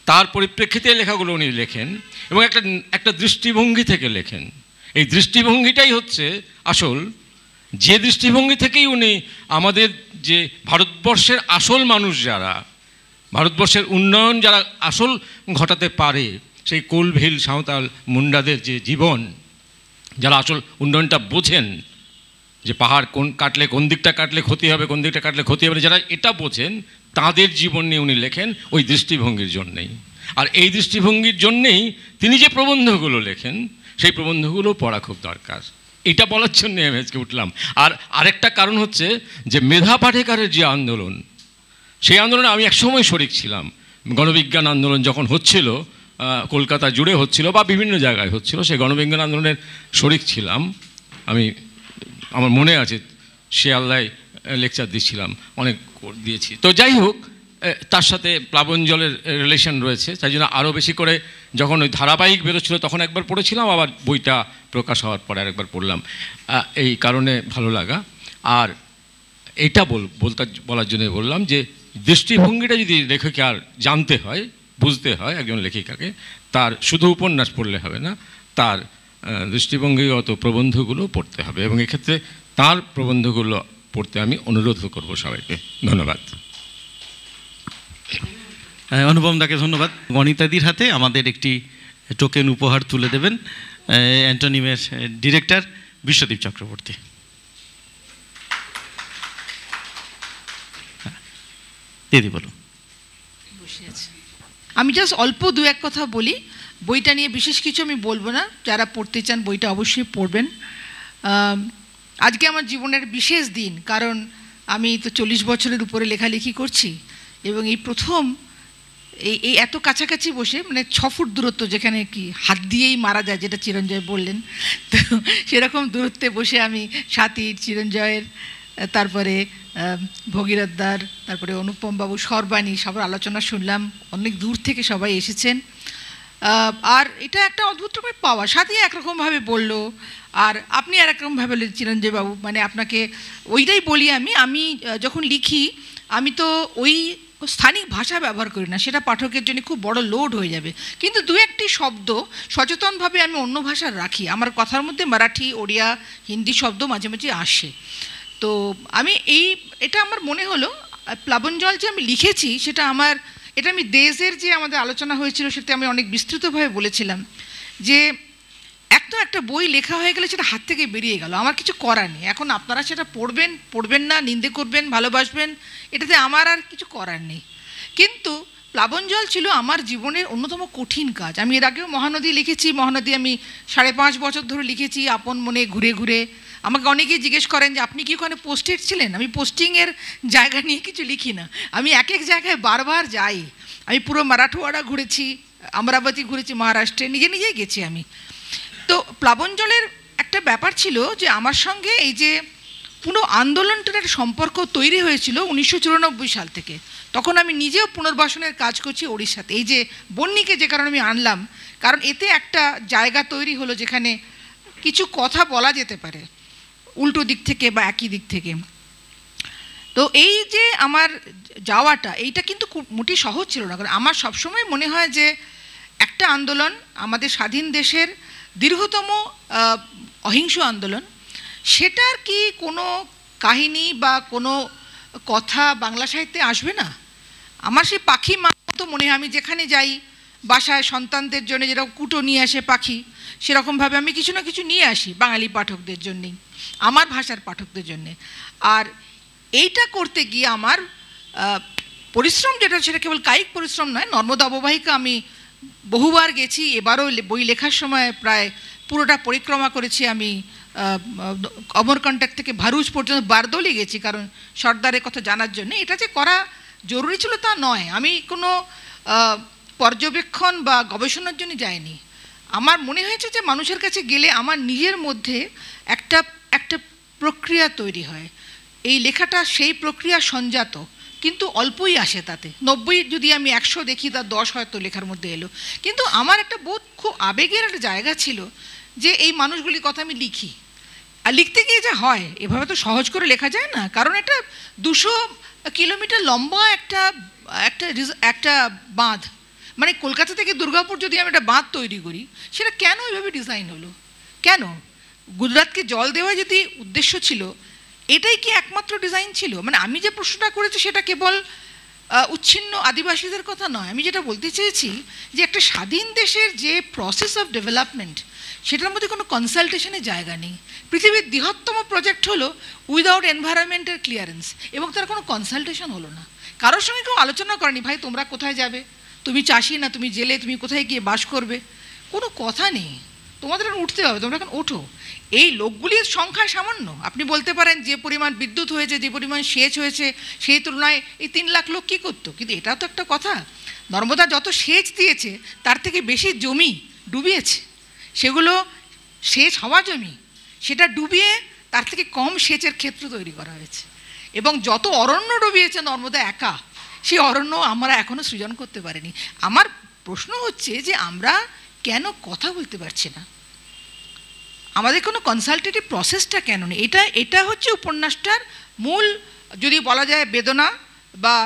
তার পরিপ্রেক্ষিতে লেখাগুলো উনি লেখেন, এবং একটা দৃষ্টিভঙ্গি থেকে লেখেন। এই দৃষ্টিভঙ্গিটাই হচ্ছে আসল, যে দৃষ্টিভঙ্গি থেকেই উনি আমাদের যে ভারতবর্ষের আসল মানুষ, যারা ভারতবর্ষের উন্নয়ন যারা আসল ঘটাতে পারে, সেই কোলভিল সাঁওতাল মুন্ডাদের যে জীবন, যারা আসল উন্নয়নটা বোঝেন, যে পাহাড় কাটলে কোন দিকটা কাটলে ক্ষতি হবে, কোন দিকটা কাটলে ক্ষতি হবে, যারা এটা বোঝেন, তাদের জীবন নিয়ে উনি লেখেন ওই দৃষ্টিভঙ্গির জন্যেই। আর এই দৃষ্টিভঙ্গির জন্যেই তিনি যে প্রবন্ধগুলো লেখেন, সেই প্রবন্ধগুলো পড়া খুব দরকার। এটা বলার জন্য আমি আজকে উঠলাম। আর আরেকটা কারণ হচ্ছে যে মেধা পাটেকারের যে আন্দোলন, সেই আন্দোলনে আমি একসময় শরিক ছিলাম। গণবিজ্ঞান আন্দোলন যখন হচ্ছিল, কলকাতা জুড়ে হচ্ছিল বা বিভিন্ন জায়গায় হচ্ছিল, সেই গণবিজ্ঞান আন্দোলনের শরিক ছিলাম আমি। আমার মনে আছে শিয়ালদায় লেকচার দিচ্ছিলাম, অনেক দিয়েছি। তো যাই হোক, তার সাথে প্লাবনজলের রিলেশন রয়েছে, তাই জন্য আরও বেশি করে যখন ওই ধারাবাহিক বেরোচ্ছিল তখন একবার পড়েছিলাম, আবার বইটা প্রকাশ হওয়ার পরে আরেকবার পড়লাম। এই কারণে ভালো লাগা। আর এটা বলার জন্য বললাম যে দৃষ্টিভঙ্গিটা যদি লেখককে আর জানতে হয়, বুঝতে হয় একজন লেখিকাকে, তার শুধু উপন্যাস পড়লে হবে না, তার দৃষ্টিভঙ্গিগত প্রবন্ধগুলো পড়তে হবে, এবং এক্ষেত্রে তার প্রবন্ধগুলো পড়তে আমি অনুরোধ করব সবাইকে। ধন্যবাদ। অনুপম দাকে ধন্যবাদ। গণিতাদির হাতে আমাদের একটি টোকেন উপহার তুলে দেবেন অ্যান্টোনিমের ডিরেক্টর বিশ্বদীপ চক্রবর্তী। দিদি বলুন। আমি জাস্ট অল্প দু এক কথা বলি, বইটা নিয়ে বিশেষ কিছু আমি বলবো না, যারা পড়তে চান বইটা অবশ্যই পড়বেন। আজকে আমার জীবনের বিশেষ দিন, কারণ আমি তো 40 বছরের উপরে লেখালেখি করছি, এবং এই প্রথম এই এত কাছাকাছি বসে, মানে 6 ফুট দূরত্ব, যেখানে কি হাত দিয়েই মারা যায়, যেটা চিরঞ্জয় বললেন, তো সেরকম দূরত্বে বসে আমি সাথীর, চিরঞ্জয়ের, তারপরে ভগীরথদার, তারপরে অনুপম বাবু, সর্বাণী, সবার আলোচনা শুনলাম। অনেক দূর থেকে সবাই এসেছেন, আর এটা একটা অদ্ভুত রকমের পাওয়া। সাথী একরকমভাবে বললো, আর আপনি আর একরকমভাবে বললেন চিরঞ্জয় বাবু। মানে আপনাকে ওইটাই বলি, আমি যখন লিখি আমি তো ওই স্থানিক ভাষা ব্যবহার করি না, সেটা পাঠকের জন্য খুব বড় লোড হয়ে যাবে, কিন্তু দু একটি শব্দ সচেতনভাবে আমি অন্য ভাষার রাখি। আমার কথার মধ্যে মারাঠি, ওড়িয়া, হিন্দি শব্দ মাঝে মাঝে আসে। তো আমি এটা আমার মনে হলো প্লাবনজল যে আমি লিখেছি, সেটা আমি দেশের যে আমাদের আলোচনা হয়েছিল সেটা আমি অনেক বিস্তৃতভাবে বলেছিলাম যে একটা বই লেখা হয়ে গেলে সেটা হাত থেকে বেরিয়ে গেল, আমার কিছু করার নেই। এখন আপনারা সেটা পড়বেন না, নিন্দে করবেন, ভালোবাসবেন, এটাতে আমার আর কিছু করার নেই। কিন্তু প্লাবনজল ছিল আমার জীবনের অন্যতম কঠিন কাজ। আমি এর আগেও মহানদী লিখেছি, মহানদী আমি 5.5 বছর ধরে লিখেছি, আপন মনে ঘুরে ঘুরে। আমাকে অনেকেই জিজ্ঞেস করেন যে আপনি কি ওখানে পোস্টেড ছিলেন? আমি পোস্টিংয়ের জায়গা নিয়ে কিছু লিখি না, আমি এক এক জায়গায় বারবার যাই। আমি পুরো মারাঠওয়াড়া ঘুরেছি, অমরাবতী ঘুরেছি, মহারাষ্ট্রে নিজেই গেছি আমি। তো প্লাবনজলের একটা ব্যাপার ছিল যে আমার সঙ্গে এই যে পুরো আন্দোলনটার একটা সম্পর্ক তৈরি হয়েছিল 1994 সাল থেকে। তখন আমি নিজেও পুনর্বাসনের কাজ করছি ওড়িশাতে। এই যে বন্যিকে যে কারণে আমি আনলাম, কারণ এতে একটা জায়গা তৈরি হলো যেখানে কিছু কথা বলা যেতে পারে উল্টো দিক থেকে বা একই দিক থেকে। তো এই যে আমার যাওয়াটা, এইটা কিন্তু মোটেই সহজ ছিল না, কারণ আমার সবসময় মনে হয় যে একটা আন্দোলন, আমাদের স্বাধীন দেশের দীর্ঘতম অহিংস আন্দোলন, সেটার কি কোনো কাহিনী বা কোনো কথা বাংলা সাহিত্যে আসবে না? আমার সেই পাখি মা তো মনে হয়, আমি যেখানে যাই বাসায় সন্তানদের জন্য যেরকম কুটো নিয়ে আসে পাখি, সেরকমভাবে আমি কিছু না কিছু নিয়ে আসি বাঙালি পাঠকদের জন্যেই, আমার ভাষার পাঠকদের জন্যে। আর এইটা করতে গিয়ে আমার পরিশ্রম যেটা, সেটা কেবল কায়িক পরিশ্রম নয়, নর্মদা অববাহিকা আমি বহুবার গেছি। এবারও বই লেখার সময় প্রায় পুরোটা পরিক্রমা করেছি আমি। অমরকন্টক থেকে ভারুচ পর্যন্ত বারদৌলি গেছি, কারণ সর্দারের কথা জানার জন্য। এটা যে করা জরুরি ছিল তা নয়, আমি কোনো পর্যবেক্ষণ বা গবেষণার জন্য যাইনি। আমার মনে হয়েছে যে মানুষের কাছে গেলে আমার নিজের মধ্যে একটা প্রক্রিয়া তৈরি হয়। এই লেখাটা সেই প্রক্রিয়া সঞ্জাত, কিন্তু অল্পই আসে তাতে। 90 যদি আমি 100 দেখি, তা 10 হয়তো লেখার মধ্যে এলো। কিন্তু আমার একটা বোধ, খুব আবেগের একটা জায়গা ছিল যে এই মানুষগুলির কথা আমি লিখি। আর লিখতে গিয়ে যা হয়, এভাবে তো সহজ করে লেখা যায় না, কারণ এটা 200 কিলোমিটার লম্বা একটা বাঁধ। মানে কলকাতা থেকে দুর্গাপুর যদি আমি একটা বাঁধ তৈরি করি, সেটা কেন এভাবে ডিজাইন হলো? কেন গুজরাটকে জল দেওয়া যদি উদ্দেশ্য ছিল, এটাই কি একমাত্র ডিজাইন ছিল? মানে আমি যে প্রশ্নটা করেছি সেটা কেবল উচ্ছিন্ন আদিবাসীদের কথা নয়। আমি যেটা বলতে চেয়েছি যে একটা স্বাধীন দেশের যে প্রসেস অফ ডেভেলপমেন্ট, সেটার মধ্যে কোনো কনসালটেশনের জায়গা নেই। পৃথিবীর বৃহত্তম প্রজেক্ট হলো উইদাউট এনভায়রনমেন্টের ক্লিয়ারেন্স, এবং তার কোনো কনসালটেশন হলো না। কারোর সঙ্গে কেউ আলোচনা করেনি, ভাই তোমরা কোথায় যাবে, তুমি চাষি না তুমি জেলে, তুমি কোথায় গিয়ে বাস করবে, কোনো কথা নেই। তোমাদের এখন উঠতে হবে, তোমরা এখন ওঠো। এই লোকগুলির সংখ্যা সামান্য। আপনি বলতে পারেন যে পরিমাণ বিদ্যুৎ হয়েছে, যে পরিমাণ সেচ হয়েছে, সেই তুলনায় এই 3 লাখ লোক কী করতো? কিন্তু এটাও তো একটা কথা, নর্মদা যত সেচ দিয়েছে তার থেকে বেশি জমি ডুবিয়েছে। সেগুলো সেচ হওয়া জমি, সেটা ডুবিয়ে তার থেকে কম সেচের ক্ষেত্র তৈরি করা হয়েছে। এবং যত অরণ্য ডুবিয়েছে নর্মদা একা, সেই অরণ্য আমরা এখনও সৃজন করতে পারিনি। আমার প্রশ্ন হচ্ছে যে আমরা কেন কথা বলতে পারছি না? আমাদের কোনো কনসালটেটিভ প্রসেসটা কেন নেই? এটা হচ্ছে উপন্যাসটার মূল, যদি বলা যায়, বেদনা বা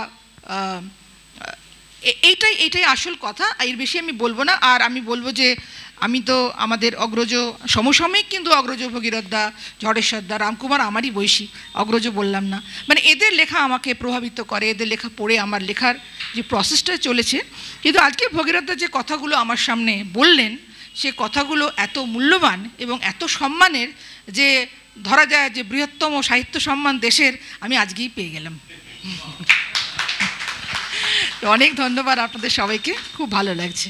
এইটাই আসল কথা, এর বেশি আমি বলবো না। আর আমি বলবো যে আমি তো আমাদের অগ্রজ সমসাময়িক, কিন্তু অগ্রজ ভগীরথ দা, ঝড়েশ্বর দা, রামকুমার আমারই বয়সী, অগ্রজ বললাম না, মানে এদের লেখা আমাকে প্রভাবিত করে, এদের লেখা পড়ে আমার লেখার যে প্রসেসটা চলেছে। কিন্তু আজকে ভগীরথ দা যে কথাগুলো আমার সামনে বললেন, সে কথাগুলো এত মূল্যবান এবং এত সম্মানের যে ধরা যায় যে বৃহত্তম সাহিত্য সম্মান দেশের আমি আজকেই পেয়ে গেলাম। অনেক ধন্যবাদ আপনাদের সবাইকে, খুব ভালো লাগছে।